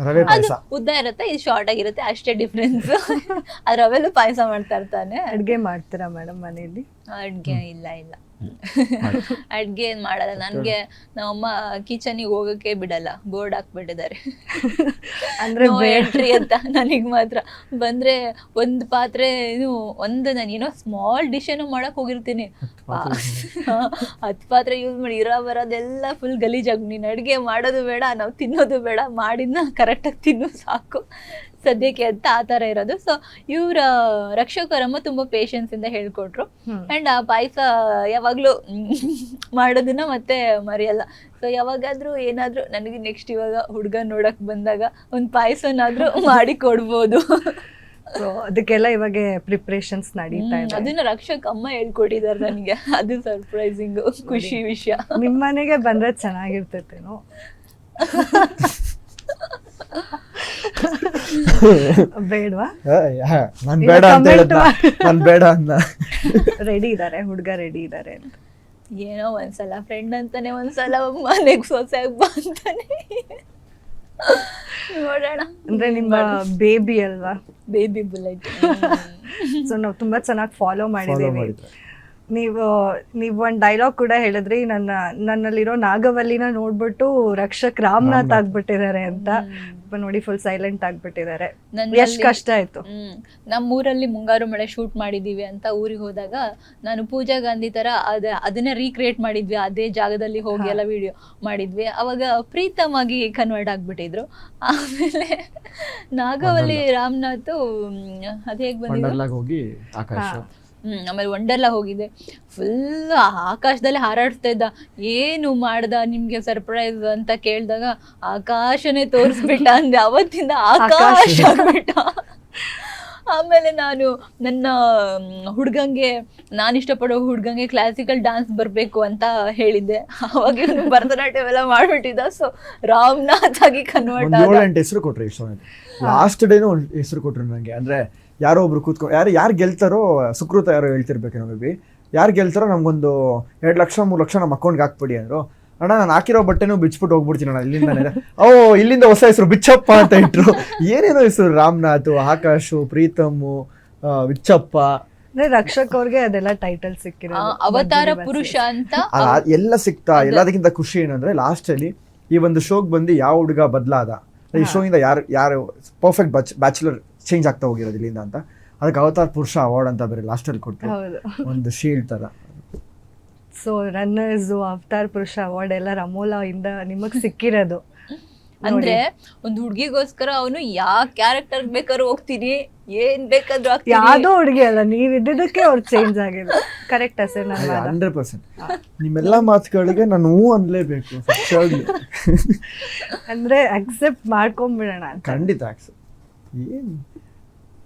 [SPEAKER 3] ರವೆ ಪಾಯಸ
[SPEAKER 2] ಉದ್ದ ಇರುತ್ತೆ, ಇದು ಶಾರ್ಟ್ ಆಗಿರುತ್ತೆ, ಅಷ್ಟೇ ಡಿಫ್ರೆನ್ಸ್. ಅದು ರವೆಲ್ಲೂ ಪಾಯಸ ಮಾಡ್ತಾ ಇರ್ತಾನೆ.
[SPEAKER 1] ಅಡ್ಗೆ ಮಾಡ್ತೀರಾ ಮೇಡಮ್ ಮನೆಯಲ್ಲಿ?
[SPEAKER 2] ಅಡ್ಗೆ ಇಲ್ಲ ಅಡ್ಗೆ ಏನ್ ಮಾಡಲ್ಲ. ನನ್ಗೆ ನಮ್ಮಮ್ಮ ಕಿಚನಿಗೆ ಹೋಗಕ್ಕೆ ಬಿಡಲ್ಲ, ಬೋರ್ಡ್ ಹಾಕ್ಬಿಟ್ಟಿದ್ದಾರೆ
[SPEAKER 1] ಅಂದ್ರೆ
[SPEAKER 2] ಎಂಟ್ರಿ ಅಂತ. ನನಗ್ ಮಾತ್ರ ಬಂದ್ರೆ ಒಂದು ಪಾತ್ರೆ ನಾನು ಏನೋ ಸ್ಮಾಲ್ ಡಿಶ್ ಏನೋ ಮಾಡಕ್ ಹೋಗಿರ್ತೀನಿ, 10 ಪಾತ್ರೆ ಯೂಸ್ ಮಾಡಿ ಬರೋದೆಲ್ಲ ಫುಲ್ ಗಲೀಜಾಗಿ. ನೀನು ಅಡ್ಗೆ ಮಾಡೋದು ಬೇಡ, ನಾವು ತಿನ್ನೋದು ಬೇಡ, ಮಾಡಿದ್ನ ಕರೆಕ್ಟಾಗಿ ತಿನ್ನು ಸಾಕು ಸದ್ಯಕ್ಕೆ ಅಂತ ಆ ಥರ ಇರೋದು. ಸೊ ಇವರ ರಕ್ಷಕರಮ್ಮ ತುಂಬ ಪೇಷನ್ಸಿಂದ ಹೇಳ್ಕೊಟ್ರು. ಆ್ಯಂಡ್ ಆ ಪಾಯಸ ಯಾವಾಗಲೂ ಮಾಡೋದನ್ನ ಮತ್ತೆ ಮರೆಯಲ್ಲ. ಸೊ ಯಾವಾಗಾದರೂ ಏನಾದರೂ ನನಗೆ ನೆಕ್ಸ್ಟ್ ಇವಾಗ ಹುಡುಗ ನೋಡೋಕೆ ಬಂದಾಗ ಒಂದು ಪಾಯಸನಾದರೂ ಮಾಡಿ ಕೊಡ್ಬೋದು.
[SPEAKER 1] ಸೊ ಅದಕ್ಕೆಲ್ಲ ಇವಾಗ ಪ್ರಿಪ್ರೇಷನ್ಸ್ ನಡೀತಾ ಇದೆ.
[SPEAKER 2] ಅದನ್ನ ರಕ್ಷಕ್ ಅಮ್ಮ ಹೇಳ್ಕೊಟ್ಟಿದ್ದಾರೆ ನನಗೆ. ಅದು ಸರ್ಪ್ರೈಸಿಂಗ್ ಖುಷಿ ವಿಷಯ.
[SPEAKER 1] ನಿಮ್ಮ ಮನೆಗೆ ಬಂದ್ರೆ ಚೆನ್ನಾಗಿರ್ತೈತೇನೋ. ಬೇಡವಾ?
[SPEAKER 3] ನಾನು ಬೇಡ ಅಂತ ಹೇಳಿದ್ನ, ನಾನು ಬೇಡ ಅಂದ.
[SPEAKER 1] ರೆಡಿ ಇದ್ದಾರೆ ಹುಡುಗ, ರೆಡಿ ಇದ್ದಾರೆ ಅಂತ.
[SPEAKER 2] ಏನೋ ಒಂದ್ಸಲ ಫ್ರೆಂಡ್ ಅಂತಾನೆ, ಒಂದ್ಸಲ ಮನೆಗ್ ಸೊಸೆ ಬಾ ಅಂತಾನೆ. ನೋಡೋಣ.
[SPEAKER 1] ಅಂದ್ರೆ ನಿಮ್ಮ ಬೇಬಿ ಅಲ್ವಾ,
[SPEAKER 2] ಬೇಬಿ ಬುಲೆಟ್.
[SPEAKER 1] ಸೊ ನಾವು ತುಂಬಾ ಚೆನ್ನಾಗಿ ಫಾಲೋ ಮಾಡಿದ್ದೀವಿ. ನೀವು ಒಂದು ಡೈಲಾಗ್ ಕೂಡ ಹೇಳಿದ್ರಿ, ನನ್ನಲ್ಲಿರೋ ನಾಗವಲ್ಲಿನ ನೋಡ್ಬಿಟ್ಟು ರಕ್ಷಕ್ ರಾಮನಾಥ್ ಆಗ್ಬಿಟ್ಟಿದ್ದಾರೆ ಅಂತ. ನೋಡಿ ಫುಲ್ ಸೈಲೆಂಟ್ ಆಗ್ಬಿಟ್ಟಿದ್ದಾರೆ. ಎಷ್ಟು ಕಷ್ಟ ಆಯ್ತು.
[SPEAKER 2] ನಮ್ಮೂರಲ್ಲಿ ಮುಂಗಾರು ಮಳೆ ಶೂಟ್ ಮಾಡಿದೀವಿ ಅಂತ ಊರಿಗೆ ಹೋದಾಗ ನಾನು ಪೂಜಾ ಗಾಂಧಿ ತರ ಅದನ್ನೇ ರೀಕ್ರಿಯೇಟ್ ಮಾಡಿದ್ವಿ. ಅದೇ ಜಾಗದಲ್ಲಿ ಹೋಗಿ ಎಲ್ಲ ವಿಡಿಯೋ ಮಾಡಿದ್ವಿ. ಅವಾಗ ಪ್ರೀತಮ್ ಆಗಿ ಕನ್ವರ್ಟ್ ಆಗ್ಬಿಟ್ಟಿದ್ರು. ಆಮೇಲೆ ನಾಗವಲ್ಲಿ ರಾಮನಾಥ್ ಅದ್ ಹೇಗ್ ಬಂದಿದ್ರು, ಆಮೇಲೆ ವಂಡರ್ಲಾ ಹೋಗಿದ್ದೆ. ಫುಲ್ ಆಕಾಶದಲ್ಲಿ ಹಾರಾಡ್ತಾ ಇದ್ದ. ಏನು ಮಾಡ್ದ ನಿಮ್ಗೆ ಸರ್ಪ್ರೈಸ್ ಅಂತ ಕೇಳಿದಾಗ ಆಕಾಶನೇ ತೋರಿಸ್ಬಿಟ್ಟ ಅಂದೆ. ಅವತ್ತಿಂದ ಆಕಾಶ ಆಗ್ಬಿಟ್ಟ. ಆಮೇಲೆ ನಾನು ನನ್ನ ಹುಡ್ಗಂಗೆ, ನಾನು ಇಷ್ಟಪಡೋ ಹುಡ್ಗಂಗೆ ಕ್ಲಾಸಿಕಲ್ ಡಾನ್ಸ್ ಬರಬೇಕು ಅಂತ ಹೇಳಿದ್ದೆ. ಅವಾಗ ಭರತನಾಟ್ಯ ಎಲ್ಲ ಮಾಡ್ಬಿಟ್ಟಿದ್ದ. ಸೊ ರಾಮನಾಥ್ ಆಗಿ ಕನ್ವರ್ಟ್ ಆದ.
[SPEAKER 3] 7-8 ಹೆಸರು ಕೊಟ್ರಿ. ಲಾಸ್ಟ್ ಡೇನೂ ಹೆಸರು ಕೊಟ್ರು ನನಗೆ. ಅಂದ್ರೆ ಯಾರೋ ಒಬ್ರು ಕೂತ್ಕೊಂಡು ಯಾರು ಗೆಲ್ತಾರೋ, ಸುಕೃತ ಯಾರೋ ಹೇಳ್ತಿರ್ಬೇಕೇನೋ ಮೇ ಬಿ, ಯಾರು ಗೆಲ್ತಾರೋ ನಮ್ಗೊಂದು 2 ಲಕ್ಷ 3 ಲಕ್ಷ ನಮ್ಮ ಅಕೌಂಟ್ಗೆ ಹಾಕ್ಬಿಡಿ ಅಂದರು. ಅಣ್ಣ ನಾನು ಹಾಕಿರೋ ಬಟ್ಟೆನೂ ಬಿಚ್ಬಿಟ್ಟು ಹೋಗ್ಬಿಡ್ತೀನಿ ಅಣ್ಣ ಇಲ್ಲಿಂದಾನೆ. ಇಲ್ಲಿಂದ ಹೊಸ ಹೆಸರು ಬಿಚ್ಚಪ್ಪ ಅಂತ ಇಟ್ರು. ಏನೇನೋ ಹೆಸರು, ರಾಮನಾಥ್, ಆಕಾಶು, ಪ್ರೀತಮ್ಮು, ಬಿಚ್ಚಪ್ಪ.
[SPEAKER 1] ರಕ್ಷಕ್ ಅವ್ರಿಗೆ ಅದೆಲ್ಲ ಟೈಟಲ್ ಸಿಕ್ಕಿರೋ,
[SPEAKER 2] ಅವತಾರ ಪುರುಷ ಅಂತ
[SPEAKER 3] ಎಲ್ಲ ಸಿಕ್ತಾ. ಎಲ್ಲದಕ್ಕಿಂತ ಖುಷಿ ಏನಂದ್ರೆ ಲಾಸ್ಟ್ ಅಲ್ಲಿ ಈ ಒಂದು ಶೋಗ್ ಬಂದು ಯಾವ ಹುಡುಗ ಬದಲಾದ, ಈ ಶೋ ಇಂದ ಯಾರು ಪರ್ಫೆಕ್ಟ್ ಬ್ಯಾಚುಲರ್ ಚೇಂಜ್ ಆಗ್ತಾ ಹೋಗಿರೋದು ಇಲ್ಲಿಂದ ಅಂತ, ಅದಕ್ಕೆ ಅವತಾರ್ ಪುರುಷ ಅವಾರ್ಡ್ ಅಂತ ಬೇರೆ ಲಾಸ್ಟ್ ಅಲ್ಲಿ ಕೊಟ್ಟರು, ಒಂದು ಶೀಲ್ಡ್ ತರ.
[SPEAKER 1] ಸೊ ರನ್ನರ್ಸ್ ಅವತಾರ್ ಪುರುಷ ಅವಾರ್ಡ್ ಎಲ್ಲ ರಮೋಲಾ ಇಂದ ನಿಮಗ್ ಸಿಕ್ಕಿರೋದು.
[SPEAKER 2] ಅಂದ್ರೆ ಒಂದು ಹುಡ್ಗಿಗೋಸ್ಕರ ಅವನು ಯಾವ ಕ್ಯಾರೆಕ್ಟರ್ ಬೇಕಾದ್ರೂ ಹೋಗ್ತೀನಿ, ಏನ್ ಬೇಕಾದ್ರೂ ಆಗ್ತೀನಿ.
[SPEAKER 1] ಯಾವ್ದೋ ಹುಡುಗಿ ಅಲ್ಲ, ನೀವ್ ಇದ್ದಿದ್ದಕ್ಕೆ ಅವ್ರು ಚೇಂಜ್ ಆಗಿಲ್ಲ. Correct sir?
[SPEAKER 3] 100%. ನಿಮ್ಮೆಲ್ಲಾ ಮಾತುಗಳಿಗೆ ನಾನು ಹೂ ಅನ್ಲೇಬೇಕು.
[SPEAKER 1] ಅಂದ್ರೆ ಅಕ್ಸೆಪ್ಟ್ ಮಾಡ್ಕೊಂಡ್ಬಿಡೋಣ.
[SPEAKER 3] ಖಂಡಿತ ಅಕ್ಸೆಪ್ಟ್.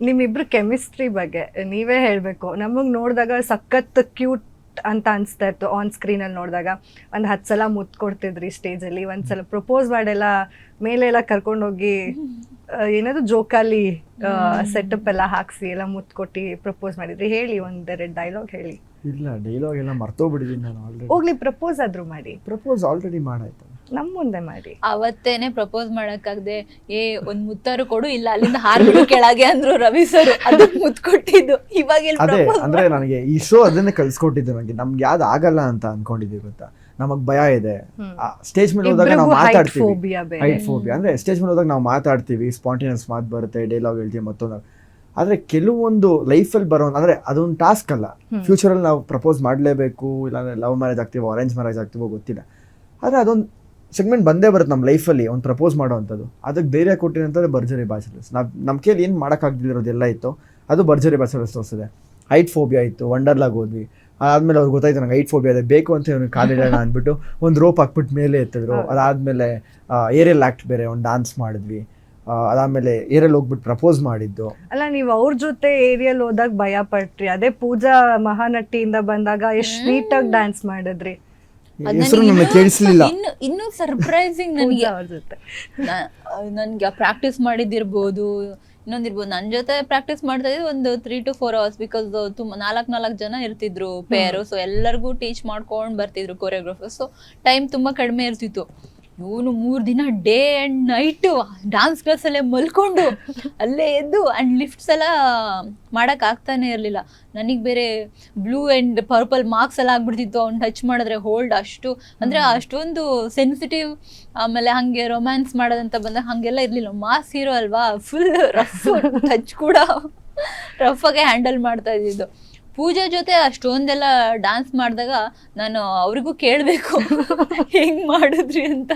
[SPEAKER 1] ನಿಮ್ಮಿಬ್ರು ಕೆಮಿಸ್ಟ್ರಿ ಬಗ್ಗೆ ನೀವೇ ಹೇಳ್ಬೇಕು. ನಮಗ್ ನೋಡಿದಾಗ ಸಖತ್ ಕ್ಯೂಟ್ ಅಂತ ಅನ್ಸ್ತಾ ಇತ್ತು ಆನ್ ಸ್ಕ್ರೀನ್ ಅಲ್ಲಿ ನೋಡಿದಾಗ. 10 ಸಲ ಮುತ್ತು ಕೊಡ್ತಿದ್ರಿ ಸ್ಟೇಜಲ್ಲಿ, ಒಂದ್ಸಲ ಪ್ರಪೋಸ್ ಮಾಡೆಲ್ಲ ಮೇಲೆ ಎಲ್ಲ ಕರ್ಕೊಂಡೋಗಿ ಏನಾದ್ರು ಜೋಕಾಲಿ ಸೆಟಪ್ ಎಲ್ಲ ಹಾಕ್ಸಿ ಎಲ್ಲ ಮುತ್ತು ಕೊಟ್ಟು ಪ್ರಪೋಸ್ ಮಾಡಿದ್ರಿ. ಹೇಳಿ, 1-2 ಡೈಲಾಗ್ ಹೇಳಿ.
[SPEAKER 3] ಇಲ್ಲ, ಡೈಲಾಗ್ ಎಲ್ಲ ಮರ್ತೋಗ್ಬಿಟ್ಟಿದ್ದೀನಿ ನಾನು ಆಲ್ರೆಡಿ.
[SPEAKER 1] ಹೋಗ್ಲಿ, ಪ್ರಪೋಸ್ ಆದ್ರೂ ಮಾಡಿ.
[SPEAKER 3] ಪ್ರಪೋಸ್ ಆಲ್ರೆಡಿ ಮಾಡಾಯ್ತು,
[SPEAKER 1] ನಮ್ ಮುಂದೆ ಮಾಡಿ.
[SPEAKER 2] ಅವತ್ತೇನೆ ಪ್ರಪೋಸ್ ಮಾಡಕ್ಕಾಗದೆ ಒಂದ್ ಮುತ್ತಾರು ಕೊಡು, ಇಲ್ಲ ಅಲ್ಲಿಂದ ಹಾರ್ಬಿಡು ಕೆಳಗೆ ಅಂದ್ರು ರವಿ ಸರ್. ಅದಕ್ಕೆ ಮುತ್ತು ಕೊಟ್ಟಿದ್ದು. ಇವಾಗ
[SPEAKER 3] ಅದೇ ಅಂದ್ರೆ ನನಗೆ ಈ ಶೋ ಅದನ್ನೇ ಕಲ್ಸ್ಕೊಟ್ಟಿದ್ದು. ನಮ್ಗೆ ಯಾವ್ದು ಆಗಲ್ಲ ಅಂತ ಅನ್ಕೊಂಡಿದ್ದೀವಿ ಗೊತ್ತಾ. ನಮಗ್ ಭಯ ಇದೆ. ಸ್ಟೇಜ್ ಮೇಲೆ ಹೋದಾಗ ನಾವು ಮಾತಾಡ್ತೀವಿ, ಹೈಟ್ ಫೋಬಿಯಾ. ಅಂದ್ರೆ ಸ್ಟೇಜ್ ಮೇಲೆ ಹೋದಾಗ ನಾವು ಮಾತಾಡ್ತೀವಿ, ಸ್ಪಾಂಟೇನಿಯಸ್ ಮಾತು ಬರುತ್ತೆ, ಡೈಲಾಗ್ ಹೇಳ್ತೀವಿ ಮತ್ತೊಂದು. ಆದ್ರೆ ಕೆಲವೊಂದು ಲೈಫಲ್ಲಿ ಬರೋ, ಅಂದ್ರೆ ಅದೊಂದು ಟಾಸ್ಕ್ ಅಲ್ಲ. ಫ್ಯೂಚರಲ್ಲಿ ನಾವು ಪ್ರಪೋಸ್ ಮಾಡಲೇಬೇಕು, ಇಲ್ಲಾಂದ್ರೆ ಲವ್ ಮ್ಯಾರೇಜ್ ಆಗ್ತೀವೋ ಅರೇಂಜ್ ಮ್ಯಾರೇಜ್ ಆಗ್ತೀವೋ ಗೊತ್ತಿಲ್ಲ. ಆದ್ರೆ ಅದೊಂದು ಸೆಗ್ಮೆಂಟ್ ಬಂದೇ ಬರುತ್ತೆ ನಮ್ಮ ಲೈಫಲ್ಲಿ, ಒಂದು ಪ್ರಪೋಸ್ ಮಾಡೋ ಅಂಥದ್ದು. ಅದಕ್ಕೆ ಧೈರ್ಯ ಕೊಟ್ಟಿರೋಂಥದ್ದು ಭರ್ಜರಿ ಬ್ಯಾಚಲರ್ಸ್. ನಮ್ಮ ಕೈಲಿ ಏನು ಮಾಡೋಕ್ಕಾಗ್ದಿರೋದೆಲ್ಲ ಇತ್ತು, ಅದು ಭರ್ಜರಿ ಬ್ಯಾಚಲರ್ಸ್ ತೋರಿಸಿದೆ. ಹೈಟ್ ಫೋಬಿಯಾ ಇತ್ತು, ವಂಡರ್ಲಾಗ್ ಹೋದ್ವಿ. ಆದ್ಮೇಲೆ ಅವ್ರಿಗೆ ಗೊತ್ತಾಯ್ತು ನಂಗೆ ಹೈಟ್ ಫೋಬಿಯಾ ಇದೆ, ಬೇಕು ಅಂತ ಇವ್ನಿಗೆ ಕಾಲಿಡೋಣ ಅಂದ್ಬಿಟ್ಟು ಒಂದು ರೋಪ್ ಹಾಕ್ಬಿಟ್ಟು ಮೇಲೆ ಎತ್ತಿದ್ರು. ಅದಾದಮೇಲೆ ಏರಿಯಲ್ ಆ್ಯಕ್ಟ್ ಬೇರೆ ಒಂದು ಡಾನ್ಸ್ ಮಾಡಿದ್ವಿ. ಅದಾದಮೇಲೆ ಏರಿಯಲ್ ಹೋಗ್ಬಿಟ್ಟು ಪ್ರಪೋಸ್ ಮಾಡಿದ್ದು.
[SPEAKER 1] ಅಲ್ಲ, ನೀವು ಅವ್ರ ಜೊತೆ ಏರಿಯಲ್ ಹೋದಾಗ ಭಯ ಪಟ್ರಿ. ಅದೇ ಪೂಜಾ ಮಹಾನಟಿಯಿಂದ ಬಂದಾಗ ಎಷ್ಟು ನೀಟಾಗಿ ಡ್ಯಾನ್ಸ್ ಮಾಡಿದ್ರಿ.
[SPEAKER 3] ಕೇಳಿಸ್ಲಿಲ್ಲ.
[SPEAKER 2] ಇನ್ನು ಸರ್ಪ್ರೈಸಿಂಗ್ ನನ್ಗೆ ಪ್ರಾಕ್ಟೀಸ್ ಮಾಡಿದಿರ್ಬೋದು, ಇನ್ನೊಂದಿರ್ಬೋದು. ನನ್ನ ಜೊತೆ ಪ್ರಾಕ್ಟೀಸ್ ಮಾಡ್ತಾ ಇದ್ದು ಒಂದು 3 to 4 hours. ಬಿಕಾಸ್ ತುಂಬ 4 ಜನ ಇರ್ತಿದ್ರು ಪೇರು. ಸೊ ಎಲ್ಲರಿಗೂ ಟೀಚ್ ಮಾಡ್ಕೊಂಡು ಬರ್ತಿದ್ರು ಕೊರಿಯೋಗ್ರಾಫರ್. ಸೊ ಟೈಮ್ ತುಂಬ ಕಡಿಮೆ ಇರ್ತಿತ್ತು. ಇವನು 3 ದಿನ ಡೇ ಆ್ಯಂಡ್ ನೈಟು ಡಾನ್ಸ್ ಕ್ಲಾಸಲ್ಲೇ ಮಲ್ಕೊಂಡು ಅಲ್ಲೇ ಎದ್ದು ಆ್ಯಂಡ್ ಲಿಫ್ಟ್ಸ್ ಎಲ್ಲ ಮಾಡೋಕ್ಕಾಗ್ತಾನೆ ಇರಲಿಲ್ಲ. ನನಗೆ ಬೇರೆ ಬ್ಲೂ ಆ್ಯಂಡ್ ಪರ್ಪಲ್ ಮಾರ್ಕ್ಸ್ ಎಲ್ಲ ಆಗ್ಬಿಡ್ತಿತ್ತು ಅವ್ನು ಟಚ್ ಮಾಡಿದ್ರೆ. ಹೋಲ್ಡ್ ಅಷ್ಟು ಅಂದರೆ ಅಷ್ಟೊಂದು ಸೆನ್ಸಿಟಿವ್. ಆಮೇಲೆ ಹಾಗೆ ರೊಮ್ಯಾನ್ಸ್ ಮಾಡೋದಂತ ಬಂದಾಗ ಹಾಗೆಲ್ಲ ಇರಲಿಲ್ಲ. ಮಾಸ್ ಹೀರೋ ಅಲ್ವಾ, ಫುಲ್ ರಫ್, ಟಚ್ ಕೂಡ ರಫಾಗೆ ಹ್ಯಾಂಡಲ್ ಮಾಡ್ತಾ ಇದ್ದಿದ್ದು. ಪೂಜಾ ಜೊತೆ ಅಷ್ಟೊಂದೆಲ್ಲ ಡ್ಯಾನ್ಸ್ ಮಾಡಿದಾಗ ನಾನು ಅವ್ರಿಗೂ ಕೇಳಬೇಕು ಹೆಂಗ್ ಮಾಡಿದ್ರಿ ಅಂತ.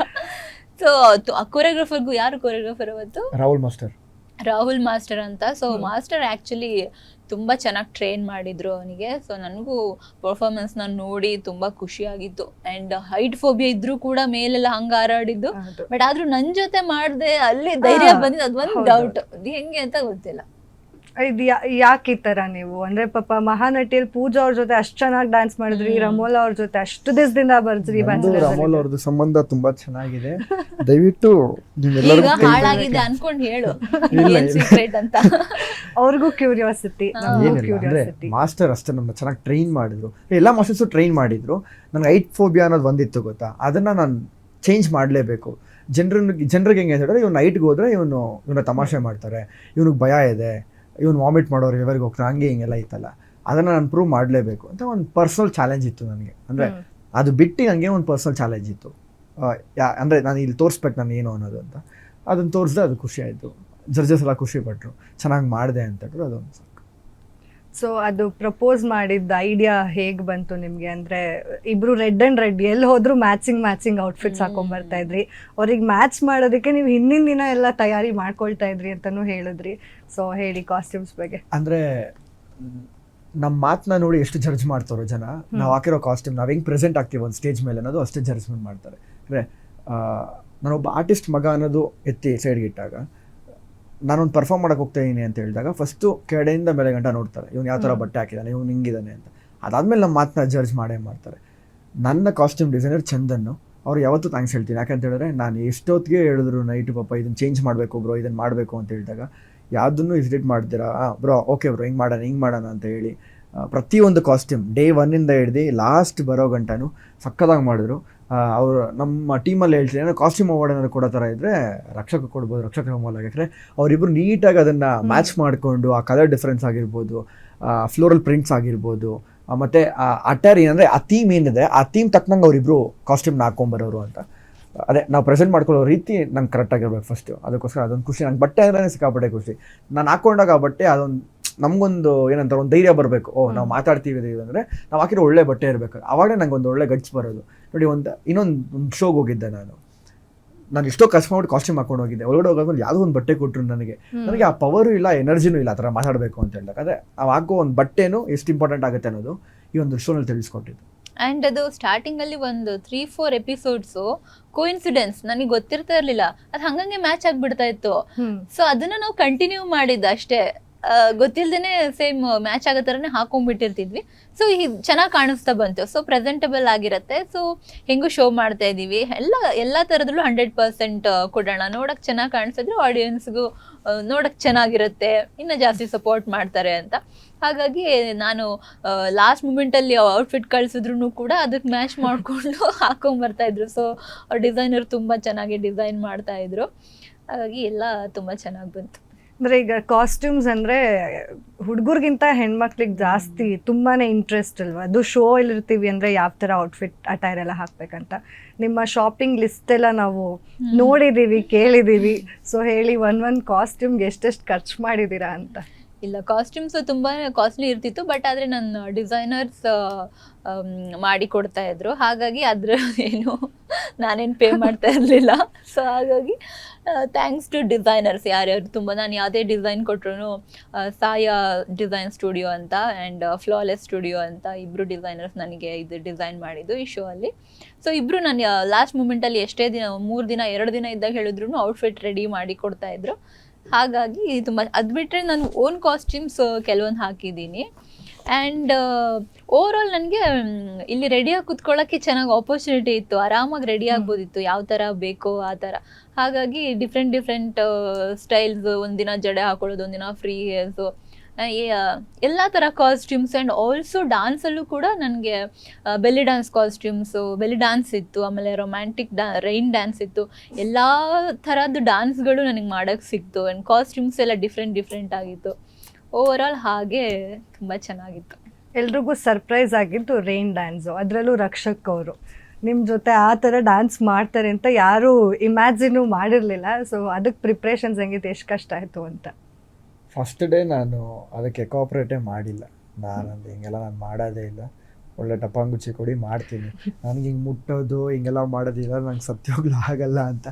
[SPEAKER 2] ಸೊ ಕೊರಿಯೋಗ್ರಾಫರ್ಗೂ, ಯಾರು ಕೊರಿಯೋಗ್ರಾಫರ್ ಅವತ್ತು? ರಾಹುಲ್ ಮಾಸ್ಟರ್ ಅಂತ. ಸೊ ಮಾಸ್ಟರ್ ಆ್ಯಕ್ಚುಲಿ ತುಂಬ ಚೆನ್ನಾಗಿ ಟ್ರೈನ್ ಮಾಡಿದ್ರು ಅವನಿಗೆ. ಸೊ ನನಗೂ ಪರ್ಫಾರ್ಮೆನ್ಸ್ನ ನೋಡಿ ತುಂಬ ಖುಷಿಯಾಗಿತ್ತು. ಆ್ಯಂಡ್ ಹೈಟ್ ಫೋಬಿಯಾ ಇದ್ರೂ ಕೂಡ ಮೇಲೆಲ್ಲ ಹಂಗೆ ಹಾರಾಡಿದ್ದು. ಬಟ್ ಆದ್ರೂ ನನ್ನ ಜೊತೆ ಮಾಡಿದೆ, ಅಲ್ಲಿ ಧೈರ್ಯ ಬಂದಿದ್ದು. ಅದೊಂದು ಡೌಟ್, ಅದು ಹೆಂಗೆ ಅಂತ ಗೊತ್ತಿಲ್ಲ.
[SPEAKER 1] ಇದು ಯಾಕೆ ಈ ಥರ ನೀವು ಅಂದರೆ ಪಾಪ ಮಹಾನಟಿಯಲ್ಲಿ ಪೂಜಾ ಅವ್ರ ಜೊತೆ ಅಷ್ಟು ಚೆನ್ನಾಗಿ ಡ್ಯಾನ್ಸ್ ಮಾಡಿದ್ರಿ, ರಮೋಲ ಅವ್ರ ಜೊತೆ ಅಷ್ಟು ದಿವಸದಿಂದ ಬರ್ದ್ರಿ.
[SPEAKER 3] ರಮೋಲ್ ಅವ್ರದ್ದು ಸಂಬಂಧ ತುಂಬಾ ಚೆನ್ನಾಗಿದೆ, ದಯವಿಟ್ಟು ನೀವೆಲ್ಲರೂ
[SPEAKER 2] ಈಗ ಹಾಳಾಗಿದೆ ಅನ್ಕೊಂಡ್ ಹೇಳು ಏನ್ ಸೀಕ್ರೆಟ್ ಅಂತ.
[SPEAKER 1] ಅವ್ರಿಗೂ ಕ್ಯೂರಿಯಾಸಿಟಿ,
[SPEAKER 3] ಏನಿಲ್ಲ ಅಂದ್ರೆ
[SPEAKER 1] ಕ್ಯೂರಿಯಾಸಿಟಿ.
[SPEAKER 3] ಮಾಸ್ಟರ್ ಅಷ್ಟೇ ನಮ್ಮನ್ನ ಚೆನ್ನಾಗಿ ಟ್ರೈನ್ ಮಾಡಿದ್ರು, ಎಲ್ಲ ಮಾಸ್ಟರ್ಸು ಟ್ರೈನ್ ಮಾಡಿದ್ರು. ನನಗೆ ಐಟ್ ಫೋಬಿಯಾ ಅನ್ನೋದು ಒಂದಿತ್ತು ಗೊತ್ತಾ, ಅದನ್ನ ನಾನು ಚೇಂಜ್ ಮಾಡಲೇಬೇಕು. ಜನರಿಗೆ ಹೆಂಗೆ ಹೇಳಿದ್ರೆ, ಇವ್ನು ನೈಟ್ಗೆ ಹೋದ್ರೆ ಇವನ್ನ ತಮಾಷೆ ಮಾಡ್ತಾರೆ, ಇವ್ನಿಗೆ ಭಯ ಇದೆ, ಇವ್ನು ವಾಮಿಟ್ ಮಾಡೋರು ರಿವರ್ಗೆ ಹೋಗ್ತಾರೆ, ಹಂಗೆ ಹಿಂಗೆಲ್ಲ ಇತ್ತಲ್ಲ, ಅದನ್ನು ನಾನು ಪ್ರೂವ್ ಮಾಡಲೇಬೇಕು ಅಂತ ಒಂದು ಪರ್ಸನಲ್ ಚಾಲೆಂಜ್ ಇತ್ತು ನನಗೆ. ಅಂದರೆ ಅದು ಬಿಟ್ಟು ನನಗೆ ಒಂದು ಪರ್ಸನಲ್ ಚಾಲೆಂಜ್ ಇತ್ತು. ಅಂದರೆ ನಾನು ಇಲ್ಲಿ ತೋರಿಸ್ಬೇಕು ನಾನು ಏನು ಅನ್ನೋದು ಅಂತ. ಅದನ್ನು ತೋರಿಸಿದೆ, ಅದು ಖುಷಿ ಆಯಿತು. ಜಡ್ಜಸ್ ಎಲ್ಲ ಖುಷಿ ಪಟ್ಟರು, ಚೆನ್ನಾಗಿ ಮಾಡಿದೆ ಅಂತ ಹೇಳಿದ್ರು, ಅದೊಂದು ಸಾಕು.
[SPEAKER 1] ಸೊ ಅದು ಪ್ರಪೋಸ್ ಮಾಡಿದ್ದ ಐಡಿಯಾ ಹೇಗೆ ಬಂತು ನಿಮಗೆ? ಅಂದರೆ ಇಬ್ರು ರೆಡ್ ಆ್ಯಂಡ್ ರೆಡ್ ಎಲ್ಲಿ ಹೋದ್ರು ಮ್ಯಾಚಿಂಗ್ ಔಟ್ಫಿಟ್ಸ್ ಹಾಕೊಂಡ್ಬರ್ತಾ ಇದ್ರಿ. ಅವ್ರಿಗೆ ಮ್ಯಾಚ್ ಮಾಡೋದಕ್ಕೆ ನೀವು ಹಿಂದಿನ ದಿನ ಎಲ್ಲ ತಯಾರಿ ಮಾಡ್ಕೊಳ್ತಾ ಇದ್ರಿ ಅಂತಲೂ ಹೇಳಿದ್ರಿ. ಸೊ ಹೇಳಿ ಕಾಸ್ಟ್ಯೂಮ್ಸ್ ಬಗ್ಗೆ. ಅಂದರೆ
[SPEAKER 3] ನಮ್ಮ ಮಾತನ್ನ ನೋಡಿ ಎಷ್ಟು ಜಡ್ಜ್ ಮಾಡ್ತಾರೋ ಜನ, ನಾವು ಹಾಕಿರೋ ಕಾಸ್ಟ್ಯೂಮ್ ನಾವು ಹೆಂಗೆ ಪ್ರೆಸೆಂಟ್ ಆಗ್ತೀವಿ ಒಂದು ಸ್ಟೇಜ್ ಮೇಲೆ ಅನ್ನೋದು ಅಷ್ಟೇ ಜಡ್ಜ್ಮೆಂಟ್ ಮಾಡ್ತಾರೆ. ಅಂದರೆ ನಾನೊಬ್ಬ ಆರ್ಟಿಸ್ಟ್ ಮಗ ಅನ್ನೋದು ಎತ್ತಿ ಸೈಡ್ಗೆ ಇಟ್ಟಾಗ, ನಾನೊಂದು ಪರ್ಫಾರ್ಮ್ ಮಾಡೋಕೆ ಹೋಗ್ತಾ ಇದ್ದೀನಿ ಅಂತ ಹೇಳಿದಾಗ ಫಸ್ಟು ಕೆಳಗಡೆಯಿಂದ ಮೇಲೆ ಗಂಟ ನೋಡ್ತಾರೆ, ಇವ್ನು ಯಾವ ಥರ ಬಟ್ಟೆ ಹಾಕಿದ್ದಾನೆ, ಇವ್ನು ಹಿಂಗಿದ್ದಾನೆ ಅಂತ. ಅದಾದಮೇಲೆ ನಮ್ಮ ಮಾತನ್ನ ಜಡ್ಜ್ ಮಾಡೇ ಮಾಡ್ತಾರೆ. ನನ್ನ ಕಾಸ್ಟ್ಯೂಮ್ ಡಿಸೈನರ್ ಚಂದನ್ನು, ಅವ್ರು ಯಾವತ್ತೂ ಥ್ಯಾಂಕ್ಸ್ ಹೇಳ್ತೀನಿ. ಯಾಕಂತ ಹೇಳಿದ್ರೆ ನಾನು ಎಷ್ಟೊತ್ತಿಗೆ ಹೇಳಿದ್ರು ನೈಟು, ಪಾಪ ಇದನ್ನು ಚೇಂಜ್ ಮಾಡಬೇಕು ಬ್ರೋ, ಇದನ್ನು ಮಾಡಬೇಕು ಅಂತ ಹೇಳಿದಾಗ ಯಾವುದನ್ನು ಇಸ್ಡಿಟ್ ಮಾಡ್ತೀರಾ, ಬ್ರೋ ಓಕೆ ಬ್ರೋ ಹಿಂಗೆ ಮಾಡೋಣ ಅಂತ ಹೇಳಿ ಪ್ರತಿಯೊಂದು ಕಾಸ್ಟ್ಯೂಮ್ ಡೇ 1 ಹಿಡ್ದು ಲಾಸ್ಟ್ ಬರೋ ಗಂಟನೂ ಸಕ್ಕದಾಗಿ ಮಾಡಿದ್ರು. ಅವರು ನಮ್ಮ ಟೀಮಲ್ಲಿ ಹೇಳ್ತೀನಿ, ಏನೋ ಕಾಸ್ಟ್ಯೂಮ್ ಅವಾರ್ಡ್ ಏನಾದ್ರು ಕೊಡೋ ಥರ ಇದ್ದರೆ ರಕ್ಷಕ ಕೊಡ್ಬೋದು, ರಕ್ಷಕ ರಮೋಲ್. ಯಾಕಂದರೆ ಅವರಿಬ್ಬರು ನೀಟಾಗಿ ಅದನ್ನು ಮ್ಯಾಚ್ ಮಾಡಿಕೊಂಡು, ಆ ಕಲರ್ ಡಿಫ್ರೆನ್ಸ್ ಆಗಿರ್ಬೋದು, ಫ್ಲೋರಲ್ ಪ್ರಿಂಟ್ಸ್ ಆಗಿರ್ಬೋದು, ಮತ್ತು ಅಟರ್ ಏನಂದರೆ ಆ ಥೀಮ್ ಏನಿದೆ ಆ ಥೀಮ್ ತಕ್ಕನಂಗೆ ಅವರಿಬ್ಬರು ಕಾಸ್ಟ್ಯೂಮ್ನ ಹಾಕೊಂಬರೋರು ಅಂತ. ಅದೇ ನಾವು ಪ್ರೆಸೆಂಟ್ ಮಾಡ್ಕೊಳ್ಳೋ ರೀತಿ ನಂಗೆ ಕರೆಕ್ಟಾಗಿರ್ಬೇಕು ಫಸ್ಟು. ಅದಕ್ಕೋಸ್ಕರ ಅದೊಂದು ಖುಷಿ. ನಂಗೆ ಬಟ್ಟೆ ಅಂದ್ರೆ ಸಿಕ್ಕಾಪಟ್ಟೆ ಖುಷಿ. ನಾನು ಹಾಕೊಂಡಾಗ ಆ ಬಟ್ಟೆ ಅದೊಂದು ನಮಗೊಂದು ಏನಂತಾರೆ, ಒಂದು ಧೈರ್ಯ ಬರಬೇಕು. ನಾವು ಮಾತಾಡ್ತೀವಿ ಅಂದರೆ ನಾವು ಹಾಕಿರೋ ಒಳ್ಳೆ ಬಟ್ಟೆ ಇರಬೇಕು. ಆವಾಗಲೇ ನಂಗೆ ಒಂದು ಒಳ್ಳೆ ಗಟ್ಸ್ ಬರೋದು. ನೋಡಿ, ಇನ್ನೊಂದು ಶೋಗೆ ಹೋಗಿದ್ದೆ ನಾನು ಎಷ್ಟೋ ಕಷ್ಟ ಮಾಡಿ ಕಾಸ್ಟ್ಯೂಮ್ ಹಾಕೊಂಡು ಹೋಗಿದ್ದೆ. ಒಳಗಡೆ ಹೋಗೋದ್ಮೇಲೆ ಯಾವುದೋ ಒಂದು ಬಟ್ಟೆ ಕೊಟ್ಟರು ನನಗೆ ಆ ಪವರು ಇಲ್ಲ, ಎನರ್ಜಿನೂ ಇಲ್ಲ ಆ ಥರ ಮಾತಾಡಬೇಕು ಅಂತ ಹೇಳಿದಾಗ. ಅದೇ ನಾವು ಹಾಕೋ ಒಂದು ಬಟ್ಟೆನೂ ಎಷ್ಟು ಇಂಪಾರ್ಟೆಂಟ್ ಆಗುತ್ತೆ ಅನ್ನೋದು ಈ ಒಂದು ಶೋನಲ್ಲಿ ತಿಳಿಸ್ಕೊಟ್ಟಿದ್ದು.
[SPEAKER 2] ಆ್ಯಂಡ್ ಅದು ಸ್ಟಾರ್ಟಿಂಗಲ್ಲಿ ಒಂದು 3-4 ಎಪಿಸೋಡ್ಸು ಕೋಇನ್ಸಿಡೆನ್ಸ್ ನನಗೆ ಗೊತ್ತಿರ್ತಾ ಇರಲಿಲ್ಲ, ಅದು ಹಂಗಂಗೆ ಮ್ಯಾಚ್ ಆಗಿಬಿಡ್ತಾ ಇತ್ತು. ಸೊ ಅದನ್ನು ನಾವು ಕಂಟಿನ್ಯೂ ಮಾಡಿದ್ದು ಅಷ್ಟೇ, ಗೊತ್ತಿಲ್ಲದೇ ಸೇಮ್ ಮ್ಯಾಚ್ ಆಗೋ ಥರನೇ ಹಾಕೊಂಡ್ಬಿಟ್ಟಿರ್ತಿದ್ವಿ. ಸೊ ಚೆನ್ನಾಗಿ ಕಾಣಿಸ್ತಾ ಬಂತು. ಸೊ ಪ್ರೆಸೆಂಟಬಲ್ ಆಗಿರುತ್ತೆ. ಸೊ ಹೆಂಗೂ ಶೋ ಮಾಡ್ತಾ ಇದ್ದೀವಿ, ಎಲ್ಲ ಥರದಲ್ಲೂ 100% ಕೊಡೋಣ. ನೋಡೋಕ್ಕೆ ಚೆನ್ನಾಗಿ ಕಾಣಿಸಿದ್ರೆ ಆಡಿಯನ್ಸ್ಗೂ ನೋಡೋಕ್ಕೆ ಚೆನ್ನಾಗಿರುತ್ತೆ, ಇನ್ನೂ ಜಾಸ್ತಿ ಸಪೋರ್ಟ್ ಮಾಡ್ತಾರೆ ಅಂತ. ಹಾಗಾಗಿ ನಾನು ಲಾಸ್ಟ್ ಮೂಮೆಂಟಲ್ಲಿ ಔಟ್ಫಿಟ್ ಕಳಿಸಿದ್ರು ಕೂಡ ಅದಕ್ಕೆ ಮ್ಯಾಚ್ ಮಾಡಿಕೊಂಡು ಹಾಕೊಂಬರ್ತಾಯಿದ್ರು. ಸೊ ಡಿಸೈನರ್ ತುಂಬ ಚೆನ್ನಾಗಿ ಡಿಸೈನ್ ಮಾಡ್ತಾಯಿದ್ರು. ಹಾಗಾಗಿ ಎಲ್ಲ ತುಂಬ ಚೆನ್ನಾಗಿ ಬಂತು.
[SPEAKER 1] ಅಂದರೆ ಈಗ ಕಾಸ್ಟ್ಯೂಮ್ಸ್ ಅಂದರೆ ಹುಡುಗರಿಗಿಂತ ಹೆಣ್ಮಕ್ಳಿಗೆ ಜಾಸ್ತಿ ತುಂಬಾ ಇಂಟ್ರೆಸ್ಟ್ ಅಲ್ವಾ? ಅದು ಶೋ ಇರ್ತೀವಿ ಅಂದರೆ ಯಾವ ಥರ ಔಟ್ಫಿಟ್ ಅಟೈರ್ ಎಲ್ಲ ಹಾಕ್ಬೇಕಂತ. ನಿಮ್ಮ ಶಾಪಿಂಗ್ ಲಿಸ್ಟ್ ಎಲ್ಲ ನಾವು ನೋಡಿದ್ದೀವಿ, ಕೇಳಿದ್ದೀವಿ. ಸೊ ಹೇಳಿ, ಒಂದು ಕಾಸ್ಟ್ಯೂಮ್ಗೆ ಎಷ್ಟೆಷ್ಟು ಖರ್ಚು ಮಾಡಿದ್ದೀರಾ ಅಂತ.
[SPEAKER 2] ಇಲ್ಲ, ಕಾಸ್ಟ್ಯೂಮ್ಸ್ ತುಂಬಾ ಕಾಸ್ಟ್ಲಿ ಇರ್ತಿತ್ತು, ಬಟ್ ಆದರೆ ನನ್ನ ಡಿಸೈನರ್ಸ್ ಮಾಡಿ ಕೊಡ್ತಾ ಇದ್ರು. ಹಾಗಾಗಿ ಅದ್ರ ಏನು ನಾನೇನು ಪೇ ಮಾಡ್ತಾ ಇರಲಿಲ್ಲ. ಸೊ ಹಾಗಾಗಿ ಥ್ಯಾಂಕ್ಸ್ ಟು ಡಿಸೈನರ್ಸ್. ಯಾರ್ಯಾರು ತುಂಬ, ನಾನು ಯಾವುದೇ ಡಿಸೈನ್ ಕೊಟ್ಟರು, ಸಾಯಾ ಡಿಸೈನ್ ಸ್ಟುಡಿಯೋ ಅಂತ ಆ್ಯಂಡ್ ಫ್ಲಾಲೆಸ್ ಸ್ಟುಡಿಯೋ ಅಂತ ಇಬ್ಬರು ಡಿಸೈನರ್ಸ್ ನನಗೆ ಇದು ಡಿಸೈನ್ ಮಾಡಿದ್ದು ಈ ಶೋ ಅಲ್ಲಿ. ಸೊ ಇಬ್ಬರು ನಾನು ಲಾಸ್ಟ್ ಮೂಮೆಂಟಲ್ಲಿ ಎಷ್ಟೇ ದಿನ, 3 ದಿನ 2 ದಿನ ಇದ್ದಾಗ ಹೇಳಿದ್ರು ಔಟ್ಫಿಟ್ ರೆಡಿ ಮಾಡಿ ಕೊಡ್ತಾ ಇದ್ರು. ಹಾಗಾಗಿ ತುಂಬ, ಅದು ಬಿಟ್ಟರೆ ನಾನು ಓನ್ ಕಾಸ್ಟ್ಯೂಮ್ಸ್ ಕೆಲವೊಂದು ಹಾಕಿದ್ದೀನಿ. ಆ್ಯಂಡ್ ಓವರಾಲ್ ನನಗೆ ಇಲ್ಲಿ ರೆಡಿಯಾಗಿ ಕುತ್ಕೊಳ್ಳೋಕ್ಕೆ ಚೆನ್ನಾಗಿ ಆಪರ್ಚುನಿಟಿ ಇತ್ತು, ಆರಾಮಾಗಿ ರೆಡಿ ಆಗ್ಬೋದಿತ್ತು, ಯಾವ ಥರ ಬೇಕೋ ಆ ಥರ. ಹಾಗಾಗಿ ಡಿಫ್ರೆಂಟ್ ಸ್ಟೈಲ್ಸ್, ಒಂದಿನ ಜಡೆ ಹಾಕೊಳ್ಳೋದು, ಒಂದಿನ ಫ್ರೀ ಹೇರ್ಸು, ಎಲ್ಲ ಥರ ಕಾಸ್ಟ್ಯೂಮ್ಸ್. ಆ್ಯಂಡ್ ಆಲ್ಸೋ ಡ್ಯಾನ್ಸಲ್ಲೂ ಕೂಡ ನನಗೆ belly dance costumes, belly dance ಇತ್ತು, ಆಮೇಲೆ ರೊಮ್ಯಾಂಟಿಕ್ ರೈನ್ ಡ್ಯಾನ್ಸ್ ಇತ್ತು. ಎಲ್ಲ ಥರದ್ದು ಡ್ಯಾನ್ಸ್ಗಳು ನನಗೆ ಮಾಡೋಕ್ಕೆ ಸಿಕ್ತು. ಆ್ಯಂಡ್ ಕಾಸ್ಟ್ಯೂಮ್ಸ್ ಎಲ್ಲ ಡಿಫ್ರೆಂಟ್ ಆಗಿತ್ತು. ಓವರಾಲ್ ಹಾಗೆ ತುಂಬ ಚೆನ್ನಾಗಿತ್ತು.
[SPEAKER 1] ಎಲ್ರಿಗೂ ಸರ್ಪ್ರೈಸ್ ಆಗಿದ್ದು ರೈನ್ ಡ್ಯಾನ್ಸು, ಅದರಲ್ಲೂ ರಕ್ಷಕ್ ಅವರು ನಿಮ್ಮ ಜೊತೆ ಆ ಥರ ಡ್ಯಾನ್ಸ್ ಮಾಡ್ತಾರೆ ಅಂತ ಯಾರೂ ಇಮ್ಯಾಜಿನೂ ಮಾಡಿರಲಿಲ್ಲ. ಸೊ ಅದಕ್ಕೆ ಪ್ರಿಪ್ರೇಷನ್ಸ್ ಹೆಂಗಿತ್ತು, ಎಷ್ಟು ಕಷ್ಟ ಆಯಿತು ಅಂತ?
[SPEAKER 3] ಫಸ್ಟ್ ಡೇ ನಾನು ಅದಕ್ಕೆ ಕೋಆಪ್ರೇಟೇ ಮಾಡಿಲ್ಲ. ನಾನು ಹಿಂಗೆಲ್ಲ ನಾನು ಮಾಡೋದೇ ಇಲ್ಲ, ಒಳ್ಳೆ ಟಪಾಂಗುಚ್ಚಿ ಕೊಡಿ ಮಾಡ್ತೀನಿ, ನನಗೆ ಹಿಂಗೆ ಮುಟ್ಟೋದು ಹಿಂಗೆಲ್ಲ ಮಾಡೋದಿಲ್ಲ, ನಂಗೆ ಸತ್ಯೋಗ್ಲೂ ಆಗಲ್ಲ ಅಂತ.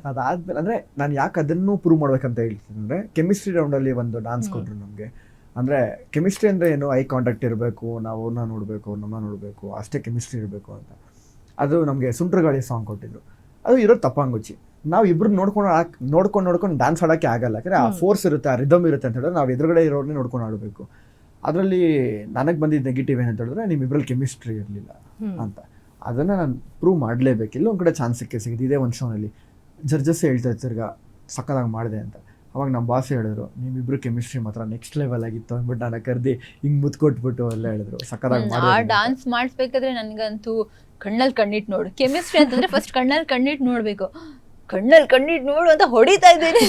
[SPEAKER 3] ಅದಾದಮೇಲೆ ಅಂದರೆ ನಾನು ಯಾಕೆ ಅದನ್ನು ಪ್ರೂವ್ ಮಾಡ್ಬೇಕಂತ ಹೇಳ್ತೀನಿ ಅಂದರೆ, ಕೆಮಿಸ್ಟ್ರಿ ರೌಂಡಲ್ಲಿ ಒಂದು ಡ್ಯಾನ್ಸ್ ಕೊಟ್ಟರು ನಮಗೆ. ಅಂದರೆ ಕೆಮಿಸ್ಟ್ರಿ ಅಂದರೆ ಏನು, ಐ ಕಾಂಟ್ಯಾಕ್ಟ್ ಇರಬೇಕು, ನಾವು ಅವ್ರನ್ನ ನೋಡಬೇಕು, ನಮ್ಮನ್ನ ನೋಡಬೇಕು, ಅಷ್ಟೇ ಕೆಮಿಸ್ಟ್ರಿ ಇರಬೇಕು ಅಂತ. ಅದು ನಮಗೆ ಸುಂಟ್ರಗಾಳಿ ಸಾಂಗ್ ಕೊಟ್ಟಿದ್ರು. ಅದು ಇರೋ ಟಪಾಂಗುಚ್ಚಿ. ನಾವು ಇಬ್ರು ನೋಡ್ಕೊಂಡು ಡ್ಯಾನ್ಸ್ ಆಡೋಕ್ಕೆ ಆಗಲ್ಲ, ಯಾಕಂದರೆ ಆ ಫೋರ್ಸ್ ಇರುತ್ತೆ, ಆ ರಿದಮ್ ಇರುತ್ತೆ ಅಂತ ಹೇಳಿದ್ರೆ ನಾವು ಎದುರುಗಡೆ ಇರೋರನ್ನೇ ನೋಡ್ಕೊಂಡು ಆಡಬೇಕು. ಅದರಲ್ಲಿ ನನಗೆ ಬಂದಿದ್ದು ನೆಗೆಟಿವ್ ಏನಂತ ಹೇಳಿದ್ರೆ ನಿಮ್ಮಿಬ್ಬರಲ್ಲಿ ಕೆಮಿಸ್ಟ್ರಿ ಇರಲಿಲ್ಲ ಅಂತ. ಅದನ್ನು ನಾನು ಪ್ರೂವ್ ಮಾಡಲೇಬೇಕು. ಇಲ್ಲ ಒಂದು ಕಡೆ ಚಾನ್ಸ್ ಸಿಕ್ಕಿದ್ದು ಇದೇ ಒಂದು ಶೋನಲ್ಲಿ ಜಡ್ಜಸ್ ಹೇಳ್ತಾ ತಿರ್ಗಾ ಸಕ್ಕದಾಗಿ ಮಾಡಿದೆ ಅಂತ. ಅವಾಗ ನಮ್ಮ ಬಾಸ್ ಹೇಳಿದ್ರು ನಿಮ್ಮಿಬ್ರು ಕೆಮಿಸ್ಟ್ರಿ ಮಾತ್ರ ನೆಕ್ಸ್ಟ್ ಲೆವೆಲ್ ಆಗಿತ್ತು ಅಂದ್ಬಿಟ್ಟು ನಾನು ಕರೆದಿ ಹಿಂಗೆ ಮುತ್ಕೊಟ್ಬಿಟ್ಟು ಎಲ್ಲ ಹೇಳಿದ್ರು ಸಕ್ಕದಾಗಿ
[SPEAKER 2] ಆ
[SPEAKER 3] ಮಾಡಿದೆ.
[SPEAKER 2] ಡಾನ್ಸ್ ಮಾಡಿಸ್ಬೇಕಾದ್ರೆ ನನಗಂತೂ ಕಣ್ಣಲ್ಲಿ ಕಣ್ಣಿಟ್ಟು ನೋಡು. ಕೆಮಿಸ್ಟ್ರಿ ಅಂತಂದ್ರೆ ಫಸ್ಟ್ ಕಣ್ಣಲ್ಲಿ ಕಣ್ಣಿಟ್ಟು ನೋಡ್ಬೇಕು. ಕಣ್ಣಲ್ಲಿ ಕಣ್ಣಿಟ್ಟು ನೋಡು ಅಂತ ಹೊಡಿತಾ ಇದ್ದೇನೆ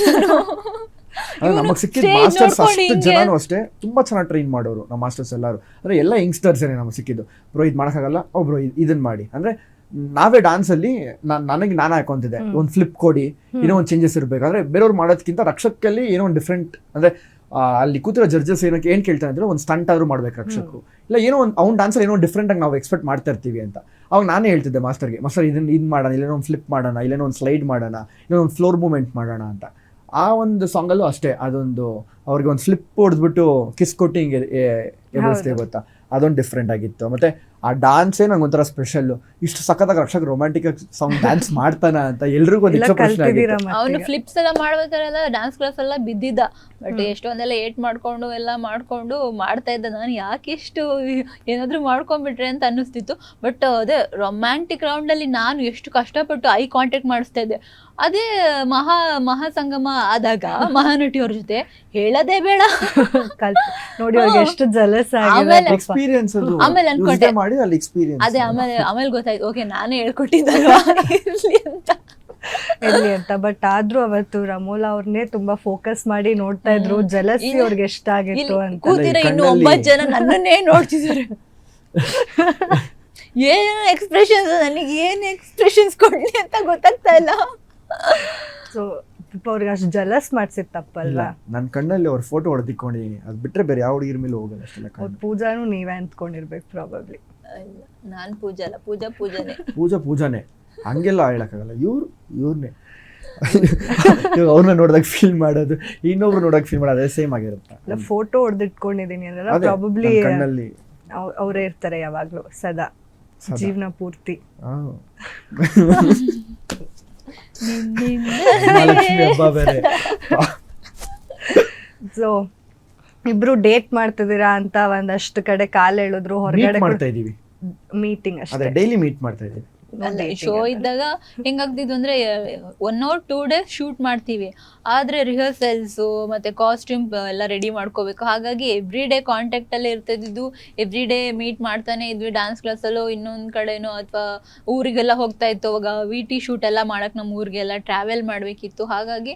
[SPEAKER 3] ನಮಗೆ ಸಿಕ್ಕಿದ ಮಾಸ್ಟರ್ಸ್ ಅಷ್ಟು ಜನನೂ ಅಷ್ಟೇ ತುಂಬಾ ಚೆನ್ನಾಗಿ ಟ್ರೈನ್ ಮಾಡೋರು ನಮ್ಮ ಮಾಸ್ಟರ್ಸ್ ಎಲ್ಲರೂ. ಅಂದ್ರೆ ಎಲ್ಲ ಯಂಗ್ಸ್ಟರ್ಸ್ ಏನೇ ನಮಗೆ ಸಿಕ್ಕಿದ್ದು. ಬ್ರೋ ಇದು ಮಾಡೋಕ್ಕಾಗಲ್ಲ, ಬ್ರೋ ಇದನ್ನ ಮಾಡಿ ಅಂದ್ರೆ ನಾವೇ ಡಾನ್ಸ್ ಅಲ್ಲಿ ನನಗೆ ನಾನು ಹಾಕೊಂತಿದ್ದೆ ಒಂದು ಫ್ಲಿಪ್ ಕೊಡಿ, ಏನೋ ಒಂದು ಚೇಂಜಸ್ ಇರಬೇಕು. ಅಂದ್ರೆ ಬೇರೆಯವ್ರು ಮಾಡೋದಕ್ಕಿಂತ ರಕ್ಷಕಲ್ಲಿ ಏನೋ ಒಂದು ಡಿಫ್ರೆಂಟ್ ಅಂದ್ರೆ ಅಲ್ಲಿ ಕೂತಿರೋ ಜಡ್ಜಸ್ ಏನಕ್ಕೆ ಏನು ಕೇಳ್ತಾರೆ ಅಂದ್ರೆ ಒಂದು ಸ್ಟಂಟ್ ಆದ್ರೂ ಮಾಡ್ಬೇಕು ರಕ್ಷಕರು, ಇಲ್ಲ ಏನೋ ಒಂದು ಅವ್ನ ಡಾನ್ಸಲ್ಲಿ ಏನೋ ಡಿಫ್ರೆಂಟ್ ಆಗಿ ನಾವು ಎಕ್ಸ್ಪೆಕ್ಟ್ ಮಾಡ್ತಾ ಇರ್ತೀವಿ ಅಂತ. ಅವಾಗ ನಾನೇ ಹೇಳ್ತಿದ್ದೆ ಮಾಸ್ಟರ್ಗೆ, ಮಾಸ್ಟರ್ ಇದು ಮಾಡೋಣ, ಇಲ್ಲೇನೋ ಒಂದು ಫ್ಲಿಪ್ ಮಾಡೋಣ, ಇಲ್ಲೇನೋ ಒಂದು ಸ್ಲೈಡ್ ಮಾಡೋಣ, ಇನ್ನೊಂದು ಒಂದು ಫ್ಲೋರ್ ಮೂವ್ಮೆಂಟ್ ಮಾಡೋಣ ಅಂತ. ಆ ಒಂದು ಸಾಂಗಲ್ಲೂ ಅಷ್ಟೇ ಅದೊಂದು ಅವ್ರಿಗೆ ಒಂದು ಫ್ಲಿಪ್ ಹೊಡೆದ್ಬಿಟ್ಟು ಕಿಸ್ ಕೊಟ್ಟು ಹಿಂಗೆ ಎಬರಿಸ್ತೀವಿ ಗೊತ್ತಾ, ಅದೊಂದು ಡಿಫ್ರೆಂಟ್ ಆಗಿತ್ತು. ಮತ್ತೆ ಆ ಡಾನ್ಸೇ ನಂಗೆ ಒಂಥರ ಸ್ಪೆಷಲ್ಲು. ಇಷ್ಟು ಸಖತ್ತಾಗಿ ರಕ್ಷಕ್ ರೊಮ್ಯಾಂಟಿಕ್ ಸಾಂಗ್ ಡ್ಯಾನ್ಸ್ ಮಾಡ್ತಾನ ಅಂತ ಎಲ್ರಿಗೂ ಒಂದು ಎಕ್ಸ್ಪ್ರೆಷನ್ ಆಗಿತ್ತು.
[SPEAKER 2] ಅವನು ಫ್ಲಿಪ್ಸ್ ಎಲ್ಲ ಮಾಡ್ಬೇಕಾರೆಲ್ಲ ಡಾನ್ಸ್ ಕ್ಲಾಸ್ ಎಲ್ಲ ಬಿದ್ದಿದ್ದ, ಬಟ್ ಎಷ್ಟೊಂದೆಲ್ಲ ಏಟ್ ಮಾಡ್ಕೊಂಡು ಎಲ್ಲ ಮಾಡ್ಕೊಂಡು ಮಾಡ್ತಾ ಇದ್ದ. ನಾನು ಯಾಕೆ ಇಷ್ಟು ಏನಾದರೂ ಮಾಡ್ಕೊಂಡ್ಬಿಟ್ರೆ ಅಂತ ಅನ್ನಿಸ್ತಿತ್ತು. ಬಟ್ ಅದೇ ರೊಮ್ಯಾಂಟಿಕ್ ರೌಂಡಲ್ಲಿ ನಾನು ಎಷ್ಟು ಕಷ್ಟಪಟ್ಟು ಐ ಕಾಂಟ್ಯಾಕ್ಟ್ ಮಾಡಿಸ್ತಾ ಇದ್ದೆ. ಅದೇ ಮಹಾಸಂಗಮ ಆದಾಗ ಮಹಾನಟಿಯವ್ರ ಜೊತೆ ಹೇಳೋದೇ ಬೇಡ.
[SPEAKER 1] ನೋಡಿ ಅವ್ರಿಗೆ ಎಷ್ಟು ಜಲಸ್
[SPEAKER 3] ಎಕ್ಸ್ಪೀರಿಯನ್ಸ್ ಅದು
[SPEAKER 2] ಆಮೇಲೆ ಅನ್ಕೊಂಡೆ
[SPEAKER 3] ಮಾಡಿ ಅಲ್ಲಿ ಎಕ್ಸ್ಪೀರಿಯನ್ಸ್
[SPEAKER 2] ಅದೇ ಆಮೇಲೆ ಗೊತ್ತಾಯ್ತು, ಓಕೆ ನಾನೇ ಹೇಳ್ಕೊಟ್ಟಿದ್ದಲ್ವಾ
[SPEAKER 1] ಎಲ್ಲಿ ಅಂತ. ಬಟ್ ಆದ್ರೂ ಅವತ್ತು ರಮೋಲಾ ಅವ್ರನ್ನೇ ತುಂಬಾ ಫೋಕಸ್ ಮಾಡಿ ನೋಡ್ತಾ ಇದ್ರು, ಜಲಸಿ ಅವ್ರಿಗೆ ಎಷ್ಟಾಗಿತ್ತು ಅಂತ.
[SPEAKER 2] ಕೂತಿರೋ ಇನ್ನು 9 ಜನ ನನ್ನನ್ನೇ ನೋಡ್ತಿದ್ದಾರೆ. ಏನು ಎಕ್ಸ್ಪ್ರೆಷನ್ಸ್, ನನಗೆ ಏನು ಎಕ್ಸ್ಪ್ರೆಷನ್ಸ್ ಕೊಡ್ಲಿ ಅಂತ ಗೊತ್ತಾಗ್ತಾ ಇಲ್ಲ.
[SPEAKER 1] ಸೊ ಅವ್ರಿಗೆ ಅಷ್ಟು ಜಲಸ್ ಮಾಡ್ಸಿತ್ತಪ್ಪಲ್ವಾ.
[SPEAKER 3] ನನ್ನ ಕಣ್ಣಲ್ಲಿ ಅವ್ರ ಫೋಟೋ ಹೊಡೆದಿಕೊಂಡಿದ್ದೀನಿ, ಅದು ಬಿಟ್ರೆ ಬೇರೆ ಯಾವ ಹುಡುಗಿರ ಮೇಲೆ ಹೋಗಲ್ಲ ಅಷ್ಟೆಲ್ಲ.
[SPEAKER 1] ಅವ್ರ ಪೂಜಾನು ನೀವೇ ಅಂದ್ಕೊಂಡಿರ್ಬೇಕು ಪ್ರಾಬಬ್ಲಿ.
[SPEAKER 2] ನಾನು ಪೂಜಾ ಅಲ್ಲ, ಪೂಜಾನೇ.
[SPEAKER 3] ಪೂಜಾನೇ ಹಂಗೆಲ್ಲ ಹೇಳಕ್ಕಾಗಲ್ಲ. ಇವ್ರನ್ನೇ ಅವ್ರನ್ನ ನೋಡಿದಾಗ ಫೀಲ್ ಮಾಡೋದು, ಇನ್ನೊಬ್ರು ನೋಡಕ್ ಫೀಲ್ ಮಾಡೋದು ಅದೇ ಸೇಮ್ ಆಗಿರುತ್ತೆ.
[SPEAKER 1] ಫೋಟೋ ಹೊಡೆದಿಟ್ಕೊಂಡಿದ್ದೀನಿ ಅಂದ್ರೆ ಪ್ರಾಬಬ್ಲಿ
[SPEAKER 3] ಕಣ್ಣಲ್ಲಿ
[SPEAKER 1] ಅವರೇ ಇರ್ತಾರೆ ಯಾವಾಗ್ಲೂ ಸದಾ ಜೀವನ ಪೂರ್ತಿ. ಸೊ ಇಬ್ರು ಡೇಟ್ ಮಾಡ್ತಿದ್ದೀರಾ ಅಂತ ಒಂದಷ್ಟು ಕಡೆ ಕಾಲ್ ಹೇಳಿದ್ರು, ಹೊರಗಡೆ
[SPEAKER 3] ಮಾಡ್ತಾ ಇದೀವಿ,
[SPEAKER 1] ಮೀಟಿಂಗ್ ಅಷ್ಟೇ,
[SPEAKER 3] ಡೈಲಿ ಮೀಟ್ ಮಾಡ್ತಾ ಇದೀವಿ.
[SPEAKER 2] ಶೋ ಇದ್ದಾಗ ಹೆಂಗಾಗ್ತಿದ್ವು ಅಂದ್ರೆ 1 or 2 days ಶೂಟ್ ಮಾಡ್ತೀವಿ, ಆದ್ರೆ ರಿಹರ್ಸಲ್ಸು ಮತ್ತೆ ಕಾಸ್ಟ್ಯೂಮ್ ಎಲ್ಲ ರೆಡಿ ಮಾಡ್ಕೋಬೇಕು. ಹಾಗಾಗಿ ಎವ್ರಿ ಡೇ ಕಾಂಟ್ಯಾಕ್ಟ್ ಅಲ್ಲೇ ಇರ್ತಿದ್ದು, ಎವ್ರಿ ಡೇ ಮೀಟ್ ಮಾಡ್ತಾನೆ ಇದ್ವಿ. ಡ್ಯಾನ್ಸ್ ಕ್ಲಾಸಲ್ಲೋ ಇನ್ನೊಂದ್ ಕಡೆನೋ ಅಥವಾ ಊರಿಗೆಲ್ಲ ಹೋಗ್ತಾ ಇತ್ತು. ಅವಾಗ VT ಶೂಟ್ ಎಲ್ಲ ಮಾಡಕ್ ನಮ್ಮ ಊರಿಗೆಲ್ಲ ಟ್ರಾವೆಲ್ ಮಾಡ್ಬೇಕಿತ್ತು. ಹಾಗಾಗಿ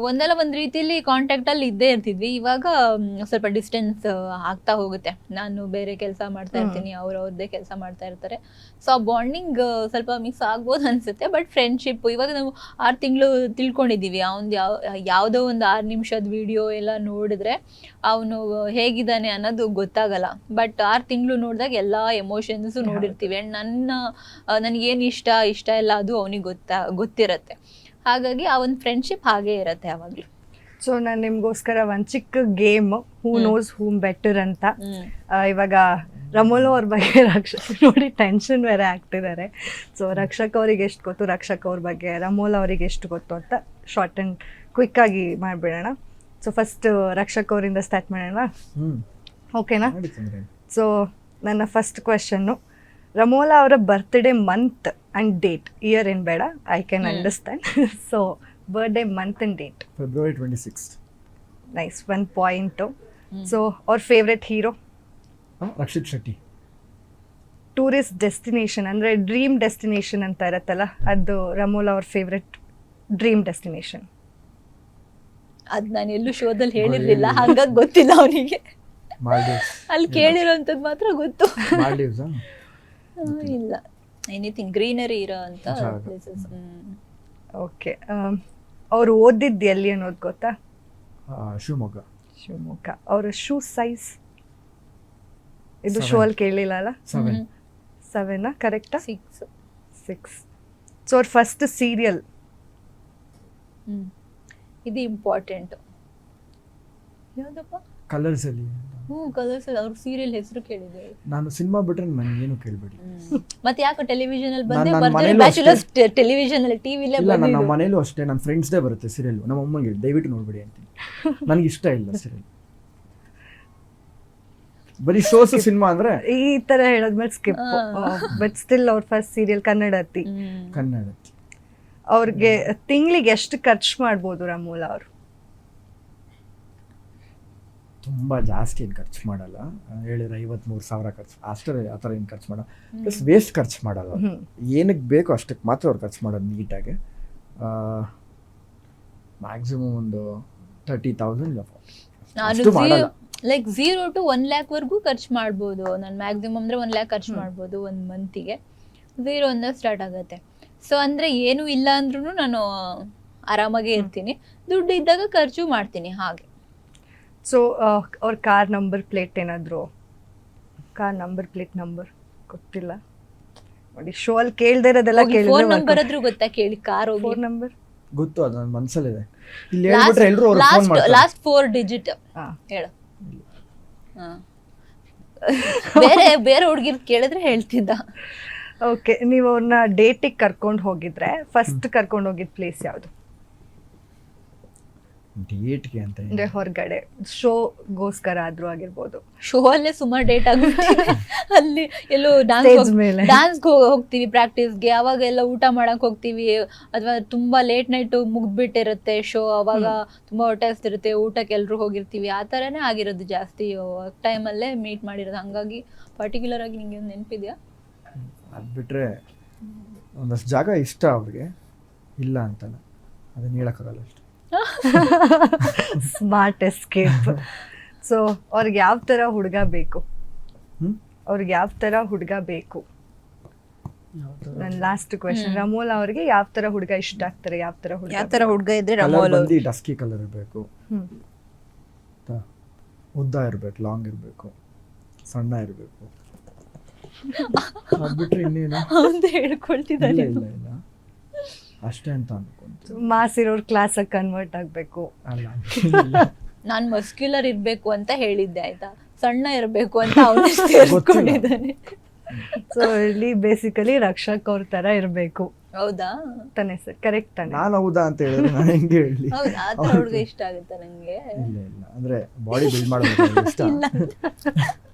[SPEAKER 2] ಒಂದಲ್ಲ ಒಂದ್ ರೀತಿಲಿ ಕಾಂಟ್ಯಾಕ್ಟ್ ಅಲ್ಲಿ ಇದ್ದೇ ಇರ್ತಿದ್ವಿ. ಇವಾಗ ಸ್ವಲ್ಪ ಡಿಸ್ಟೆನ್ಸ್ ಆಗ್ತಾ ಹೋಗುತ್ತೆ. ನಾನು ಬೇರೆ ಕೆಲಸ ಮಾಡ್ತಾ ಇರ್ತೀನಿ, ಅವ್ರದ್ದೇ ಕೆಲಸ ಮಾಡ್ತಾ ಇರ್ತಾರೆ. ಸೊ ಆ ಬಾಂಡಿಂಗ್ ಸ್ವಲ್ಪ ಮಿಕ್ಸ್ ಆಗ್ಬೋದು ಅನ್ಸುತ್ತೆ. ಬಟ್ ಫ್ರೆಂಡ್ಶಿಪ್ ಇವಾಗ ನಾವು 6 ತಿಂಗಳು ತಿಳ್ಕೊಂಡಿದ್ದೀವಿ. ಅವ್ನು ಯಾವುದೋ ಒಂದು 6 ನಿಮಿಷದ ವಿಡಿಯೋ ಎಲ್ಲ ನೋಡಿದ್ರೆ ಅವನು ಹೇಗಿದ್ದಾನೆ ಅನ್ನೋದು ಗೊತ್ತಾಗಲ್ಲ. ಬಟ್ 6 ತಿಂಗಳು ನೋಡಿದಾಗ ಎಲ್ಲ ಎಮೋಷನ್ಸು ನೋಡಿರ್ತೀವಿ. ಆ್ಯಂಡ್ ನನಗೇನು ಇಷ್ಟ ಇಲ್ಲ ಅದು ಅವನಿಗೆ ಗೊತ್ತಿರತ್ತೆ. ಹಾಗಾಗಿ ಆ ಒಂದು ಫ್ರೆಂಡ್ಶಿಪ್ ಹಾಗೇ ಇರತ್ತೆ ಯಾವಾಗಲೂ.
[SPEAKER 1] ಸೊ ನಾನು ನಿಮ್ಗೋಸ್ಕರ ಒಂದು ಚಿಕ್ಕ game, who knows whom better ಅಂತ. ಇವಾಗ ರಮೋಲಾ ಅವ್ರ ಬಗ್ಗೆ ರಕ್ಷಕ್ ನೋಡಿ ಟೆನ್ಷನ್ ಬೇರೆ ಆಗ್ತಿದ್ದಾರೆ. ಸೊ ರಕ್ಷಕ್ ಅವ್ರಿಗೆ ಎಷ್ಟು ಗೊತ್ತು, ರಕ್ಷಕ್ ಅವ್ರ ಬಗ್ಗೆ ರಮೋಲಾ ಅವ್ರಿಗೆ ಎಷ್ಟು ಗೊತ್ತು ಅಂತ ಶಾರ್ಟ್ ಆ್ಯಂಡ್ ಕ್ವಿಕ್ ಆಗಿ ಮಾಡಿಬಿಡೋಣ. ಸೊ ಫಸ್ಟ್ ರಕ್ಷಕ್ ಅವರಿಂದ ಸ್ಟಾರ್ಟ್ ಮಾಡೋಣ, ಓಕೆನಾ? ಸೊ ನನ್ನ ಫಸ್ಟ್ ಕ್ವೆಶನ್ನು, ರಮೋಲಾ ಅವರ birthday month and date, year ಏನು ಬೇಡ, I can understand. So birthday month and date.
[SPEAKER 3] February 26th.
[SPEAKER 1] Nice, 1 point. So ಅವ್ರ favourite hero?
[SPEAKER 3] Rakshit Shetty.
[SPEAKER 1] Tourist destination ಅಂದರೆ ಡ್ರೀಮ್ ಡೆಸ್ಟಿನೇಷನ್ ಅಂತ ಇರತ್ತಲ್ಲ, ಅದು ರಮೋಲಾ ಅವ್ರ ಫೇವ್ರೆಟ್ ಡ್ರೀಮ್ ಡೆಸ್ಟಿನೇಷನ್?
[SPEAKER 2] ಅದು ನಾನು ಎಲ್ಲೂ ಶೋದಲ್ಲಿ ಹೇಳಿರ್ಲಿಲ್ಲ, ಹಾಗಾಗಿ ಗೊತ್ತಿಲ್ಲ ಅವನಿಗೆ.
[SPEAKER 3] ಮಾಲ್ಡೀವ್ಸ್.
[SPEAKER 2] ಅಲ್ಲಿ ಕೇಳಿರೋಂಥದ್ದು ಮಾತ್ರ ಗೊತ್ತು.
[SPEAKER 3] ಮಾಲ್ಡೀವ್ಸ್
[SPEAKER 2] ಇಲ್ಲ, ಎನಿಥಿಂಗ್ ಗ್ರೀನರಿ ಇರೋ ಅಂತ ಪ್ಲೇಸಸ್.
[SPEAKER 1] ಓಕೆ, ಅವ್ರು ಓದಿದ್ದು ಎಲ್ಲಿ ಅನ್ನೋದು ಗೊತ್ತಾ?
[SPEAKER 3] ಶಿವಮೊಗ್ಗ.
[SPEAKER 1] ಅವ್ರ ಶೂ ಸೈಜ್ ಇದು ಶೋ ಅಲ್ಲಿ ಕೇಳಲಿಲ್ಲ ಅಲ್ಲ? 7 ಕರೆಕ್ಟಾ? 6. ಸೊ ಅವ್ರ ಫಸ್ಟ್ ಸೀರಿಯಲ್?
[SPEAKER 2] ಇದು ಇಂಪಾರ್ಟೆಂಟ್. ಯಾವುದಪ್ಪ?
[SPEAKER 3] ಕಲರ್ಸಲ್ಲಿ
[SPEAKER 2] ಕಲರ್ಸ್ ಅವ್ರ ಸೀರಿಯಲ್ ಹೆಸರು ಕೇಳಿದೆ.
[SPEAKER 3] ನಾನು ಸಿನಿಮಾ ಬಿಟ್ರೆ ನನಗೇನು ಕೇಳಬೇಡಿ.
[SPEAKER 2] ಮತ್ತೆ ಯಾಕೆ ಟೆಲಿವಿಷನ್ ಅಲ್ಲಿ
[SPEAKER 3] ನಾನು
[SPEAKER 2] ಬಂದೆ
[SPEAKER 3] ನನ್ನ
[SPEAKER 2] ಭರ್ಜರಿ
[SPEAKER 3] ಮನೇಲೂ
[SPEAKER 2] ಬ್ಯಾಚುಲರ್ಸ್ ಟೆಲಿವಿಷನ್ ಅಲ್ಲಿ ಟಿವಿಲೇ
[SPEAKER 3] ಇಲ್ಲ, ನನ್ನ
[SPEAKER 2] ಬಂದಿದ್ದು.
[SPEAKER 3] ಮನೇಲೂ ಅಷ್ಟೇ, ನನ್ನ ಫ್ರೆಂಡ್ಸ್ದೇ ಬರುತ್ತೆ ಸೀರಿಯಲ್. ನಮ್ಮ ಅಮ್ಮಂಗೆ ದಯವಿಟ್ಟು ನೋಡ್ಬೇಡಿ ಅಂತೀನಿ, ನನಗೆ ಇಷ್ಟ ಇಲ್ಲ ಸೀರಿಯಲ್. ಬರೀ ಶೋಸ್ ಸಿನಿಮಾ ಅಂದ್ರೆ
[SPEAKER 1] ಈ ತರ ಹೇಳದ್ಮೇಲೆ ಸ್ಕಿಪ್. ಬಟ್ ಸ್ಟಿಲ್ ಅವ್ರ ಫಸ್ಟ್ ಸೀರಿಯಲ್ ಕನ್ನಡತಿ.
[SPEAKER 3] ಕನ್ನಡ.
[SPEAKER 1] ಅವ್ರಿಗೆ ತಿಂಗಳಿಗೆ ಎಷ್ಟು ಖರ್ಚು ಮಾಡ್ಬೋದು ರಮೂಲ ಅವರು?
[SPEAKER 3] ತುಂಬ ಜಾಸ್ತಿ ಏನು ಖರ್ಚು ಮಾಡಲ್ಲ, ಹೇಳಿದ್ರೆ 53,000 ಖರ್ಚು ಅಷ್ಟೇ, ಆ ಥರ ಏನು ಖರ್ಚು ಮಾಡಲ್ಲ. ಪ್ಲಸ್ ವೇಸ್ಟ್ ಖರ್ಚು ಮಾಡಲ್ಲ, ಏನಕ್ಕೆ ಬೇಕೋ ಅಷ್ಟಕ್ಕೆ ಮಾತ್ರ ಅವ್ರು ಖರ್ಚು ಮಾಡೋದು ನೀಟಾಗಿ. ಮ್ಯಾಕ್ಸಿಮಮ್ ಒಂದು 30,000 ಅಷ್ಟು ಮಾಡಲ್ಲ.
[SPEAKER 2] ಲೈಕ್ 0 to 1 lakh ವರ್ಗೂ ಖರ್ಚು ಮಾಡ್ಬೋದು. ನಾನು ಮ್ಯಾಕ್ಸಿಮಮ್ ಅಂದ್ರೆ 1 lakh ಖರ್ಚು ಮಾಡ್ಬೋದು ಒಂದು ಮಂತಿಗೆ. 0 ಇಂದ ಸ್ಟಾರ್ಟ್ ಆಗುತ್ತೆ. ಸೊ ಅಂದ್ರೆ ಏನು ಇಲ್ಲ ಅಂದ್ರೂ ನಾನು ಆರಾಮಾಗೇ ಇರ್ತೀನಿ, ದುಡ್ಡು ಇದ್ದಾಗ ಖರ್ಚು ಮಾಡ್ತೀನಿ ಹಾಗೆ.
[SPEAKER 1] ಸೊ ಅವ್ರ ಕಾರ್ ನಂಬರ್ ಪ್ಲೇಟ್ ಏನಾದ್ರು, ಕಾರ್ ನಂಬರ್ ಪ್ಲೇಟ್ ನಂಬರ್ ಗೊತ್ತಿಲ್ಲ ನೋಡಿ, ಶೋ ಅಲ್ಲಿ ಕೇಳ್ದೇ ಇರೋದೆಲ್ಲ
[SPEAKER 2] ಫೋನ್ ನಂಬರ್ ಆದ್ರೂ ಗೊತ್ತಾ ಕೇಳಿ, ಕಾರ್ ಹೋಗಿ
[SPEAKER 1] ಫೋನ್ ನಂಬರ್
[SPEAKER 3] ಗೊತ್ತು, ಅದು ನನ್ನ ಮನಸ್ಸಲ್ಲಿದೆ. ಇಲ್ಲಿ ಹೇಳ್ಬಿಟ್ರೆ ಎಲ್ಲರೂ ಅವ್ರು ಫೋನ್ ಮಾಡ್ತಾರೆ.
[SPEAKER 2] ಲಾಸ್ಟ್ 4 ಡಿಜಿಟ್ ಹೇಳು. ಬೇರೆ ಹುಡುಗಿರ್ ಕೇಳಿದ್ರೆ ಹೇಳ್ತಿದ್ದ.
[SPEAKER 1] ಓಕೆ, ನೀವು ಅವ್ರನ್ನ ಡೇಟಿಗೆ ಕರ್ಕೊಂಡು ಹೋಗಿದ್ರೆ ಫಸ್ಟ್ ಕರ್ಕೊಂಡು ಹೋಗಿದ್ ಪ್ಲೇಸ್ ಯಾವುದು?
[SPEAKER 3] ಡೇಟ್ಗೆ ಅಂತ
[SPEAKER 1] ಅಂದ್ರೆ ಹೊರಗಡೆ ಶೋಗೋಸ್ಕರ ಆದ್ರೂ ಆಗಿರ್ಬೋದು.
[SPEAKER 2] ಶೋ ಅಲ್ಲೇ ಸುಮಾರು ಡೇಟ್ ಆಗುತ್ತೆ. ಅಲ್ಲಿ ಎಲ್ಲೋ
[SPEAKER 1] Stage ಮೇಲೆ.
[SPEAKER 2] ಡಾನ್ಸ್ಗೆ ಹೋಗ್ತೀವಿ ಪ್ರಾಕ್ಟೀಸ್ಗೆ, ಅವಾಗ ಎಲ್ಲ ಊಟ ಮಾಡಕ್ ಹೋಗ್ತೀವಿ, ಅಥವಾ ತುಂಬಾ ಲೇಟ್ ನೈಟ್ ಮುಗ್ದ್ಬಿಟ್ಟಿರುತ್ತೆ ಶೋ, ಅವಾಗ ತುಂಬಾ ಹೊಟ್ಟೆ ಹಸ್ತಿರುತ್ತೆ, ಊಟಕ್ಕೆ ಎಲ್ರು ಹೋಗಿರ್ತೀವಿ. ಆ ಥರನೇ ಆಗಿರೋದು ಜಾಸ್ತಿ ಟೈಮಲ್ಲೇ ಮೀಟ್ ಮಾಡಿರೋದು. ಹಂಗಾಗಿ ಪರ್ಟಿಕ್ಯುಲರ್ ಆಗಿ ನಿಂಗೆ ಒಂದು ನೆನಪಿದ್ಯಾ?
[SPEAKER 3] ಅದು ಬಿಟ್ಟರೆ ಒಂದಷ್ಟು ಜಾಗ ಇಷ್ಟ ಅವ್ರಿಗೆ, ಇಲ್ಲ ಅಂತಲ್ಲ, ಅದನ್ನ ಹೇಳೋಕ್ಕಾಗಲ್ಲ ಅಷ್ಟೆ.
[SPEAKER 1] Smart escape. ಸೊ ಅವ್ರಿಗೆ ಯಾವ ತರ ಹುಡುಗ ಬೇಕು? ಅವ್ರಿಗೆ ಯಾವ ತರ ಹುಡುಗ ಬೇಕು? ನನ್ನ ಲಾಸ್ಟ್ ಕ್ವೆಶನ್, ರಮೋಲ್ ಅವ್ರಿಗೆ ಯಾವ ತರ ಹುಡುಗ ಇಷ್ಟ ಆಗ್ತಾರೆ? ಯಾವ ತರ ಹುಡುಗ
[SPEAKER 2] ಇದ್ರೆ
[SPEAKER 3] ಬಂದು ಡಸ್ಕಿ ಕಲರ್ ಇರಬೇಕು, ಉದ್ದ ಇರಬೇಕು, ಲಾಂಗ್ ಇರಬೇಕು, ಸಣ್ಣ ಇರಬೇಕು. ಅದು ಬಿಟ್ರೆ ಇನ್ನೇನು
[SPEAKER 2] ಅಂತ ಹೇಳ್ಕೊಳ್ತಿದ್ದಾರೆ.
[SPEAKER 3] ಇಲ್ಲ ಇಲ್ಲ ಅಷ್ಟೇ ಅಂತ ಅನ್ಕೊಂತ.
[SPEAKER 1] ಮಾಸ್ ಇರೋರ್ ಕ್ಲಾಸ್ ಕನ್ವರ್ಟ್ ಆಗ್ಬೇಕು.
[SPEAKER 3] ಅಲ್ಲ,
[SPEAKER 2] ನಾನ್ ಮಸ್ಕ್ಯುಲರ್ ಇರ್ಬೇಕು ಅಂತ ಹೇಳಿದ್ದೆ, ಆಯ್ತಾ? ಸಣ್ಣ ಇರ್ಬೇಕು ಅಂತ ಅವನೇ ಸೇರ್ಕೊಂಡಿದ್ದಾನೆ.
[SPEAKER 1] ಸೊ ಇಲ್ಲಿ ಬೇಸಿಕಲಿ ರಕ್ಷಕ್ ಅವ್ರ ತರ ಇರ್ಬೇಕು.
[SPEAKER 2] ಹೌದಾ?
[SPEAKER 1] ತಾನೆ ಸರ್, ಕರೆಕ್ಟ್ ತಾನೆ?
[SPEAKER 3] ನಾನು ಹೌದಾ ಅಂತ ಹೇಳಿದ್ರೆ ನಾನು ಹೆಂಗೆ ಹೇಳಿ?
[SPEAKER 2] ಹೌದಾ? ಆ ಥರ ಹುಡುಗ ಇಷ್ಟ ಆಗುತ್ತಾ ನಂಗೆ?
[SPEAKER 3] ಇಲ್ಲ ಇಲ್ಲ, ಅಂದ್ರೆ ಬಾಡಿ ಬಿಲ್ಡ್ ಮಾಡೋದು ಇಷ್ಟ.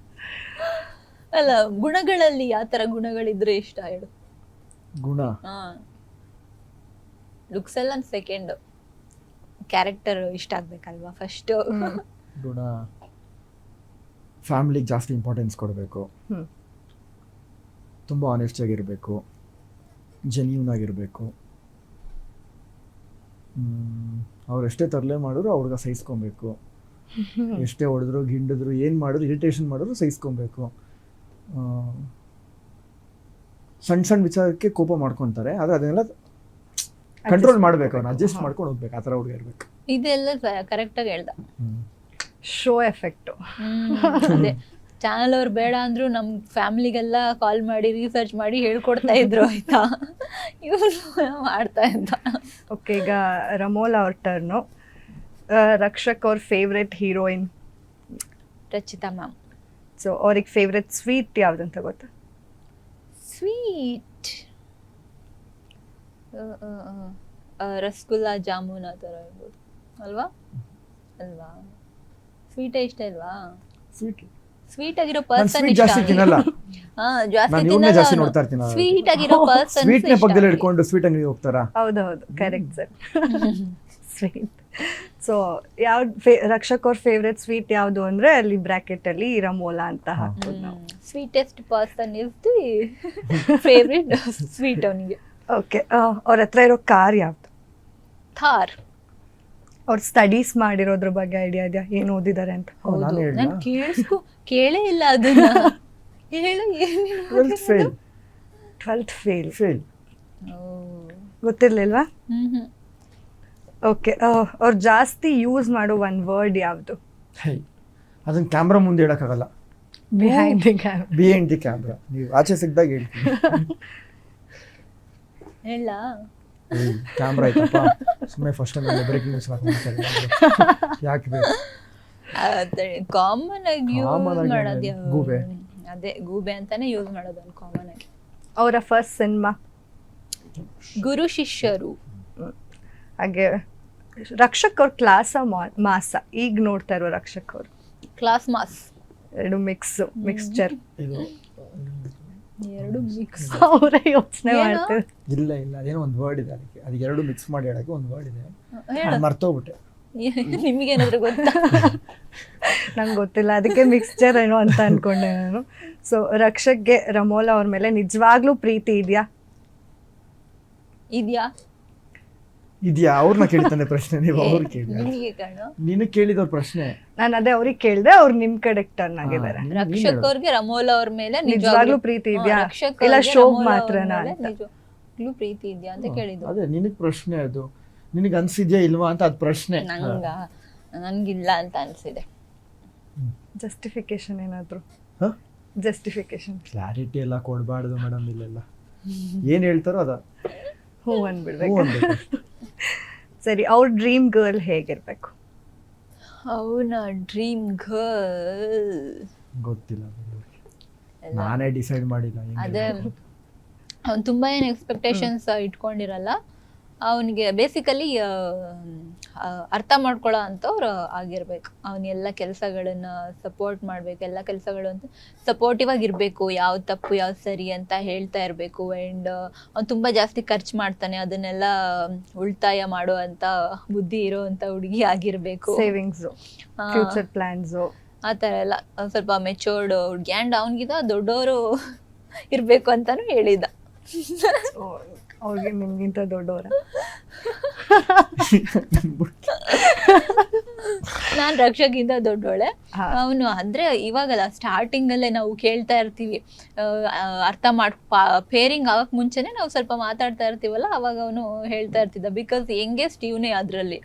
[SPEAKER 2] ಅಲ್ಲ, ಗುಣಗಳಲ್ಲಿ ಯಾವ ತರ ಗುಣಗಳಿದ್ರೆ ಇಷ್ಟ ಹೇಳು?
[SPEAKER 3] ಗುಣ
[SPEAKER 2] ಲುಕ್ಸ್ ಎಲ್ಲ ಸೆಕೆಂಡ್, ಕ್ಯಾರೆಕ್ಟರ್ ಇಷ್ಟ ಆಗ್ಬೇಕಲ್ವಾ ಫಸ್ಟ್.
[SPEAKER 3] ಗುಣ, ಫ್ಯಾಮಿಲಿಗೆ ಜಾಸ್ತಿ ಇಂಪಾರ್ಟೆನ್ಸ್ ಕೊಡಬೇಕು, ತುಂಬ ಆನೆಸ್ಟ್ ಆಗಿರಬೇಕು, ಜೆನ್ಯೂನ್ ಆಗಿರಬೇಕು. ಅವ್ರು ಎಷ್ಟೇ ತರಲೆ ಮಾಡಿದ್ರು ಅವ್ರಿಗೆ ಸಹಿಸ್ಕೊಬೇಕು, ಎಷ್ಟೇ ಹೊಡೆದ್ರು ಗಿಂಡಿದ್ರು ಏನು ಮಾಡಿದ್ರು ಇರಿಟೇಷನ್ ಮಾಡಿದ್ರು ಸಹಿಸ್ಕೊಬೇಕು. ಸಣ್ಣ ಸಣ್ಣ ವಿಚಾರಕ್ಕೆ ಕೋಪ ಮಾಡ್ಕೊತಾರೆ, ಆದರೆ ಅದನ್ನೆಲ್ಲ ಕಂಟ್ರೋಲ್ ಮಾಡ್ಬೇಕು, ಅವ್ನು ಅಡ್ಜಸ್ಟ್ ಮಾಡ್ಕೊಂಡು ಹೋಗ್ಬೇಕು. ಆ ಥರ ಹುಡುಗ ಇರ್ಬೇಕು.
[SPEAKER 2] ಇದೆಲ್ಲ ಕರೆಕ್ಟಾಗಿ ಹೇಳ್ದ.
[SPEAKER 1] Show effect.
[SPEAKER 2] ಅದೇ ಚಾನಲ್ ಅವ್ರು ಬೇಡ ಅಂದ್ರು ನಮ್ ಫ್ಯಾಮಿಲಿಗೆಲ್ಲ ಕಾಲ್ ಮಾಡಿ ರಿಸರ್ಚ್ ಮಾಡಿ ಹೇಳ್ಕೊಡ್ತಾ ಇದ್ರು, ಆಯ್ತಾ? ಇವ್ರು ಮಾಡ್ತಾ ಇದ್ದ.
[SPEAKER 1] ಓಕೆ, ಈಗ ರಮೋಲ್ ಅವ್ರ ಟರ್ನು. ರಕ್ಷಕ್ ಅವ್ರ favourite heroine?
[SPEAKER 2] Rachita ma'am.
[SPEAKER 1] So ಅವ್ರಿಗೆ ಫೇವ್ರೆಟ್ ಸ್ವೀಟ್ ಯಾವ್ದಂತ ಗೊತ್ತಾ?
[SPEAKER 2] ಸ್ವೀಟ್ ರಸಗುಲ್ಲ, ಜಾಮೂನ್ ಆ ಥರ ಇರ್ಬೋದು ಅಲ್ವಾ? ಅಲ್ವಾ? ಸ್ವೀಟೇ ಇಷ್ಟ ಇಲ್ವಾ? ಸ್ವೀಟ್ ಆಗಿರೋ ಪರ್ಸನ್ ಇಷ್ಟ.
[SPEAKER 3] ಜಾಸ್ತಿ ತಿನ್ನಲ್ಲ,
[SPEAKER 2] ಹಾ, ಜಾಸ್ತಿ
[SPEAKER 3] ಜಾಸ್ತಿ
[SPEAKER 2] ತಿನ್ನಲ್ಲ.
[SPEAKER 3] ನೋಡ್ತಾ ಇರ್ತೀನಿ.
[SPEAKER 2] ಸ್ವೀಟ್ ಆಗಿರೋ ಪರ್ಸನ್
[SPEAKER 3] ಸ್ವೀಟ್ ನ ಪಕ್ಕದಲ್ಲಿ ಇಟ್ಕೊಂಡು ಸ್ವೀಟ್ ಅಂಗಡಿ ಹೋಗ್ತಾರಾ?
[SPEAKER 1] ಹೌದೌದು, ಕರೆಕ್ಟ್ ಸರ್. ಸ್ವೀಟ್. ಸೊ ಯಾವ್ದು ರಕ್ಷಕ್ ಅವ್ರ ಫೇವ್ರೆಟ್ ಸ್ವೀಟ್ ಯಾವುದು ಅಂದ್ರೆ ಅಲ್ಲಿ ಬ್ರಾಕೆಟ್ ಅಲ್ಲಿ ರಮೋಲಾ ಅಂತ ಹಾಕ್ಬೋದು ನಾವು.
[SPEAKER 2] Sweetest person is the favourite sweet ಅವನಿಗೆ.
[SPEAKER 1] ಓಕೆ, ಅವ್ರ ಹತ್ರ ಇರೋ ಕಾರ್ ಯಾವ್ದು?
[SPEAKER 2] ಥಾರ್.
[SPEAKER 1] ಅವ್ರ ಸ್ಟಡೀಸ್ ಮಾಡಿರೋದ್ರ ಬಗ್ಗೆ ಐಡಿಯಾ ಇದೆಯಾ? ಏನು ಓದಿದ್ದಾರೆ ಅಂತ?
[SPEAKER 3] ನಾನು ಹೇಳ
[SPEAKER 2] ನಾನು ಕೇಳೇ ಇಲ್ಲ ಅದನ್ನ. ಹೇಳು, ಏನೇನು?
[SPEAKER 1] 12th fail.
[SPEAKER 3] ಫೇಲ್
[SPEAKER 1] ಗೊತ್ತಿರ್ಲಿಲ್ವಾ? ಓಕೆ, ಅವ್ರು ಜಾಸ್ತಿ ಯೂಸ್ ಮಾಡೋ ಒನ್ ವರ್ಡ್ ಯಾವುದು?
[SPEAKER 3] ಅದನ್ನ ಕ್ಯಾಮ್ರಾ ಮುಂದೆ ಹೇಳಕ್ಕಾಗಲ್ಲ.
[SPEAKER 1] Behind the camera.
[SPEAKER 3] Behind the camera. ನೀವು ಆಚೆ ಸಿಕ್ಕಿದಾಗ ಹೇಳ್ತೀನಿ.
[SPEAKER 2] ಹೇಳ
[SPEAKER 3] ಕ್ಯಾಮ್ರಾ ಐತಪ್ಪ, ಸುಮ್ಮನೆ ಫಸ್ಟ್ ಟೈಮ್ ಬ್ರೇಕಿಂಗ್ ನ್ಯೂಸ್ ಹಾಕೊಂಡು ಯಾಕೆ ಬೇಕು?
[SPEAKER 2] ಕಾಮನ್ ಆಗಿ
[SPEAKER 3] Common
[SPEAKER 2] ಯೂಸ್
[SPEAKER 3] ಆಗಿ
[SPEAKER 2] ಮಾಡೋದು
[SPEAKER 3] ಅಂದ್ರೆ ಗೂಬೆ.
[SPEAKER 2] ಅದೇ ಗೂಬೆ ಅಂತಾನೆ ಯೂಸ್ ಮಾಡೋದು ಅಲ್ಲಿ ಕಾಮನ್ ಆಗಿ.
[SPEAKER 1] ಅವರ ಫಸ್ಟ್ ಸಿನಿಮಾ
[SPEAKER 2] ಗುರು ಶಿಷ್ಯರು.
[SPEAKER 1] ಹಾಗೆ ರಕ್ಷಕ್ ಅವ್ರ ಕ್ಲಾಸ ಮಾಸ ಈಗ ನೋಡ್ತಾ ಇರೋ ರಕ್ಷಕ್ ಅವರು
[SPEAKER 2] ಕ್ಲಾಸ್ ಮಾಸ್.
[SPEAKER 1] ಎರಡು ಮಿಕ್ಸ್ಚರ್
[SPEAKER 3] ಇದು
[SPEAKER 2] ಎರಡು ಮಿಕ್ಸ್.
[SPEAKER 1] ಅವರೇ ಯೋಚನೆ
[SPEAKER 2] ಏನು?
[SPEAKER 1] ಮಾಡ್ತಾರೆ.
[SPEAKER 3] ಇಲ್ಲ ಅದೇನೋ ಒಂದು ವರ್ಡ್ ಇದೆ ಅದಕ್ಕೆ ಎರಡು ಮಿಕ್ಸ್ ಮಾಡಿ ಹೇಳಕ್ಕೆ ಒಂದು ವರ್ಡ್ ಇದೆ, ನಾನ್ ಮರ್ತೋಗ್ಬಿಟ್ಟೆ.
[SPEAKER 2] ನಿಮಗೇನಾದ್ರೂ ಗೊತ್ತಾ?
[SPEAKER 1] ನಂಗೆ ಗೊತ್ತಿಲ್ಲ, ಅದಕ್ಕೆ ಮಿಕ್ಸ್ಚರ್ ಏನೋ ಅಂತ ಅನ್ಕೊಂಡೆ ನಾನು. ಸೊ ರಕ್ಷಕ್ಗೆ ರಮೋಲಾ ಅವ್ರ ಮೇಲೆ ನಿಜವಾಗ್ಲೂ ಪ್ರೀತಿ ಇದೆಯಾ?
[SPEAKER 3] ಇದೆಯಾ ಅವ್ರನ್ನ ಕೇಳ್ತಾನೆ ಪ್ರಶ್ನೆ, ನೀವು ಅವ್ರು ಕೇಳಿ.
[SPEAKER 2] ನಿಮಗೆ ಕಾಣೋ
[SPEAKER 3] ನೀನು ಕೇಳಿದವ್ರ ಪ್ರಶ್ನೆ.
[SPEAKER 1] ನಾನು ಅದೇ ಅವ್ರಿಗೆ ಕೇಳಿದೆ, ಅವ್ರು ನಿಮ್ ಕಡೆ ಟರ್ನ್ ಆಗಿದ್ದಾರೆ.
[SPEAKER 2] ರಕ್ಷಕ್ ಅವ್ರಿಗೆ ರಮೋಲಾ ಅವ್ರ ಮೇಲೆ
[SPEAKER 1] ನಿಜವಾಗ್ಲೂ ಪ್ರೀತಿ ಇದೆಯಾ
[SPEAKER 2] ರಕ್ಷಕ್
[SPEAKER 1] ಇಲ್ಲ
[SPEAKER 2] ಅವ್ರಿಗೆ
[SPEAKER 1] ಶೋಕ್
[SPEAKER 2] ರಮೋಲಾ ಅವ್ರ
[SPEAKER 1] ಮಾತ್ರನಾ
[SPEAKER 2] ಮೇಲೆ
[SPEAKER 1] ಅಂತ?
[SPEAKER 2] ನಿಜವಾಗ್ಲೂ ಪ್ರೀತಿ ಇದೆಯಾ ಅಂತ ಕೇಳಿದ್ದು.
[SPEAKER 3] ಅದೇ ನಿನಗ್ ಪ್ರಶ್ನೆ, ಅದು ನಿನಗೆ ಅನ್ಸಿದ್ಯಾ ಇಲ್ವಾ ಅಂತ ಅದ್ ಪ್ರಶ್ನೆ.
[SPEAKER 2] ನನ್ಗಿಲ್ಲ ಅಂತ ಅನ್ಸಿದೆ.
[SPEAKER 1] ಜಸ್ಟಿಫಿಕೇಶನ್ ಏನಾದ್ರು?
[SPEAKER 3] ಹ?
[SPEAKER 1] ಜಸ್ಟಿಫಿಕೇಶನ್
[SPEAKER 3] ಕ್ಲಾರಿಟಿ ಎಲ್ಲ ಕೊಡಬಾರ್ದು ಮೇಡಮ್ ಇಲ್ಲೆಲ್ಲ. ಏನ್ ಹೇಳ್ತಾರೋ ಅದ
[SPEAKER 1] ಹ್ಞೂ ಅಂದ್ಬಿಡ್ಬೇಕು. ಸರಿ, ಅವ್ರ ಡ್ರೀಮ್ ಗರ್ಲ್ ಹೇಗಿರ್ಬೇಕು?
[SPEAKER 2] ಅವನ ಡ್ರೀಮ್ ಗರ್ಲ್
[SPEAKER 3] ಗೊತ್ತಿಲ್ಲ, ನಾನೇ ಡಿಸೈಡ್ ಮಾಡಿಲ್ಲ.
[SPEAKER 2] ಅದೇ ಅವ್ನು ತುಂಬ ಏನು ಎಕ್ಸ್ಪೆಕ್ಟೇಷನ್ಸ್ ಇಟ್ಕೊಂಡಿರಲ್ಲ. ಅವನಿಗೆ ಬೇಸಿಕಲಿ ಅರ್ಥ ಮಾಡ್ಕೊಳ್ಳೋ ಅಂಥವ್ರು ಆಗಿರ್ಬೇಕು. ಅವನ ಎಲ್ಲ ಕೆಲಸಗಳನ್ನ ಸಪೋರ್ಟ್ ಮಾಡಬೇಕು, ಎಲ್ಲ ಕೆಲಸಗಳು ಅಂತ ಸಪೋರ್ಟಿವ್ ಆಗಿರಬೇಕು. ಯಾವ್ದು ತಪ್ಪು ಯಾವ್ದು ಸರಿ ಅಂತ ಹೇಳ್ತಾ ಇರಬೇಕು. ಆ್ಯಂಡ್ ಅವ್ನು ತುಂಬ ಜಾಸ್ತಿ ಖರ್ಚು ಮಾಡ್ತಾನೆ, ಅದನ್ನೆಲ್ಲ ಉಳಿತಾಯ ಮಾಡೋ ಅಂಥ ಬುದ್ಧಿ ಇರೋ ಅಂಥ ಹುಡುಗಿ ಆಗಿರಬೇಕು.
[SPEAKER 1] ಸೇವಿಂಗ್ಸು, ಫ್ಯೂಚರ್ ಪ್ಲಾನ್ಸು,
[SPEAKER 2] ಆ ಥರ ಎಲ್ಲ ಸ್ವಲ್ಪ ಮೆಚೋರ್ಡ್ ಹುಡುಗಿ. ಆ್ಯಂಡ್ ಅವನಿಗಿಂತ ದೊಡ್ಡವರು ಇರಬೇಕು ಅಂತಲೂ ಹೇಳಿದ.
[SPEAKER 1] ಅವ್ರಿಗೆ ನಿಮ್ಗಿಂತ ದೊಡ್ಡವರ?
[SPEAKER 2] ನಾನು ರಕ್ಷಕ್ಕಿಂತ ದೊಡ್ಡೋಳೆ. ಅವನು ಅಂದ್ರೆ ಇವಾಗಲ್ಲ, ಸ್ಟಾರ್ಟಿಂಗ್ ಅಲ್ಲೇ ನಾವು ಕೇಳ್ತಾ ಇರ್ತೀವಿ, ಅರ್ಥ ಪೇರಿಂಗ್ ಆಗಕ್ ಮುಂಚೆನೆ ನಾವು ಸ್ವಲ್ಪ ಮಾತಾಡ್ತಾ ಇರ್ತೀವಲ್ಲ, ಅವಾಗ ಅವನು ಹೇಳ್ತಾ ಇರ್ತಿದ್ದ. ಬಿಕಾಸ್ ಯಂಗೆಸ್ಟ್ ಇವನೇ ಅದ್ರಲ್ಲಿ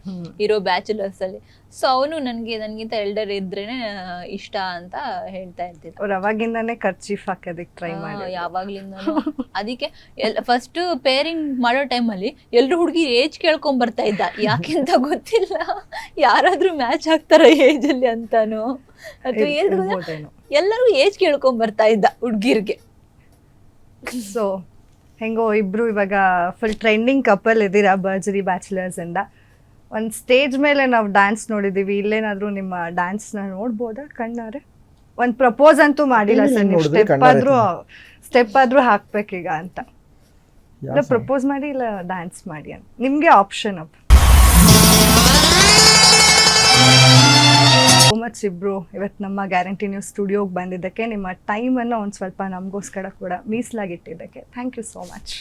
[SPEAKER 2] ಇರೋ ಬ್ಯಾಚುಲರ್ಸ್ ಅಲ್ಲಿ. ಸೊ ಅವನು ನನ್ಗಿಂತ ಎಲ್ಡರ್ ಇದ್ರೇನೆ ಇಷ್ಟ ಅಂತ ಹೇಳ್ತಾ ಇರ್ತಿದ್ದ.
[SPEAKER 1] ಅವ್ರು ಅವಾಗಿಂದಾನೇ ಕರ್ಚೀಫ್ ಹಾಕೋದಕ್ಕೆ ಟ್ರೈ ಮಾಡಿ.
[SPEAKER 2] ಯಾವಾಗ್ಲಿಂದ ಅದಕ್ಕೆ ಫಸ್ಟ್ ಪೇರಿಂಗ್ ಮಾಡೋ ಟೈಮಲ್ಲಿ ಎಲ್ರು ಹುಡುಗಿ ಏಜ್ ಕೇಳ್ಕೊಂಡ್ ಬರ್ತಾ ಇದ್ದ. ಯಾಕೆಂತ ಗೊತ್ತಿಲ್ಲ, ಯಾರಾದ್ರೂ ಮ್ಯಾಚ್ ಆಗ್ತಾರ ಏಜ್ ಅಲ್ಲಿ ಅಂತಾನು ಅಥವಾ ಎಲ್ಲರೂ ಏಜ್ ಕೇಳ್ಕೊಂಡ್ ಬರ್ತಾ ಇದ್ದ ಹುಡ್ಗಿರ್ಗೆ.
[SPEAKER 1] ಸೊ ಹೆಂಗೋ ಇಬ್ರು ಇವಾಗ ಫುಲ್ ಟ್ರೆಂಡಿಂಗ್ ಕಪಲ್ ಇದ್ದೀರಾ ಭರ್ಜರಿ ಬ್ಯಾಚುಲರ್ಸ್ ಇಂದ. ಒಂದು ಸ್ಟೇಜ್ ಮೇಲೆ ನಾವು ಡ್ಯಾನ್ಸ್ ನೋಡಿದೀವಿ, ಇಲ್ಲೇನಾದ್ರೂ ನಿಮ್ಮ ಡ್ಯಾನ್ಸ್ನ ನೋಡ್ಬೋದಾ ಕಣ್ಣಾರೆ? ಒಂದು ಪ್ರಪೋಸ್ ಅಂತೂ ಮಾಡಿಲ್ಲ ಸರ್, ನೀವು ಸ್ಟೆಪ್ ಆದ್ರೂ ಹಾಕ್ಬೇಕೀಗ ಅಂತ. ಇಲ್ಲ ಪ್ರಪೋಸ್ ಮಾಡಿ, ಇಲ್ಲ ಡ್ಯಾನ್ಸ್ ಮಾಡಿ ಅಂತ ನಿಮ್ಗೆ ಆಪ್ಷನ್ ಅಪ್. ಸೋ ಮಚ್ ಇಬ್ರು ಇವತ್ತು ನಮ್ಮ ಗ್ಯಾರಂಟಿ ನ್ಯೂಸ್ ಸ್ಟುಡಿಯೋಗೆ ಬಂದಿದ್ದಕ್ಕೆ, ನಿಮ್ಮ ಟೈಮನ್ನು ಒಂದು ಸ್ವಲ್ಪ ನಮಗೋಸ್ಕರ ಕೂಡ ಮೀಸಲಾಗಿಟ್ಟಿದ್ದಕ್ಕೆ thank you so much.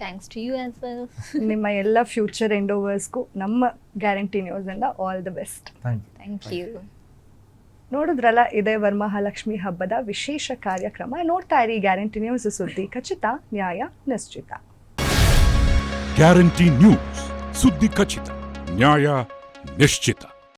[SPEAKER 2] Thanks to you as well.
[SPEAKER 1] ನಿಮ್ಮ ಎಲ್ಲ ಫ್ಯೂಚರ್ ಎಂಡೋವರ್ಸ್ಗೂ ನಮ್ಮ ಗ್ಯಾರಂಟಿ ನ್ಯೂಸಿಂದ all the best.
[SPEAKER 2] Thank you.
[SPEAKER 1] ನೋಡಿದ್ರಲ್ಲ, ಇದೇ ವರಮಹಾಲಕ್ಷ್ಮಿ ಹಬ್ಬದ ವಿಶೇಷ ಕಾರ್ಯಕ್ರಮ. ನೋಡ್ತಾ ಇರಿ ಗ್ಯಾರಂಟಿ ನ್ಯೂಸ್, ಸುದ್ದಿ ಖಚಿತ, ನ್ಯಾಯ ನಿಶ್ಚಿತ.
[SPEAKER 4] ಗ್ಯಾರಂಟಿ ನ್ಯೂಸ್, ಸುದ್ದಿ ಖಚಿತ, ನ್ಯಾಯ ನಿಶ್ಚಿತ.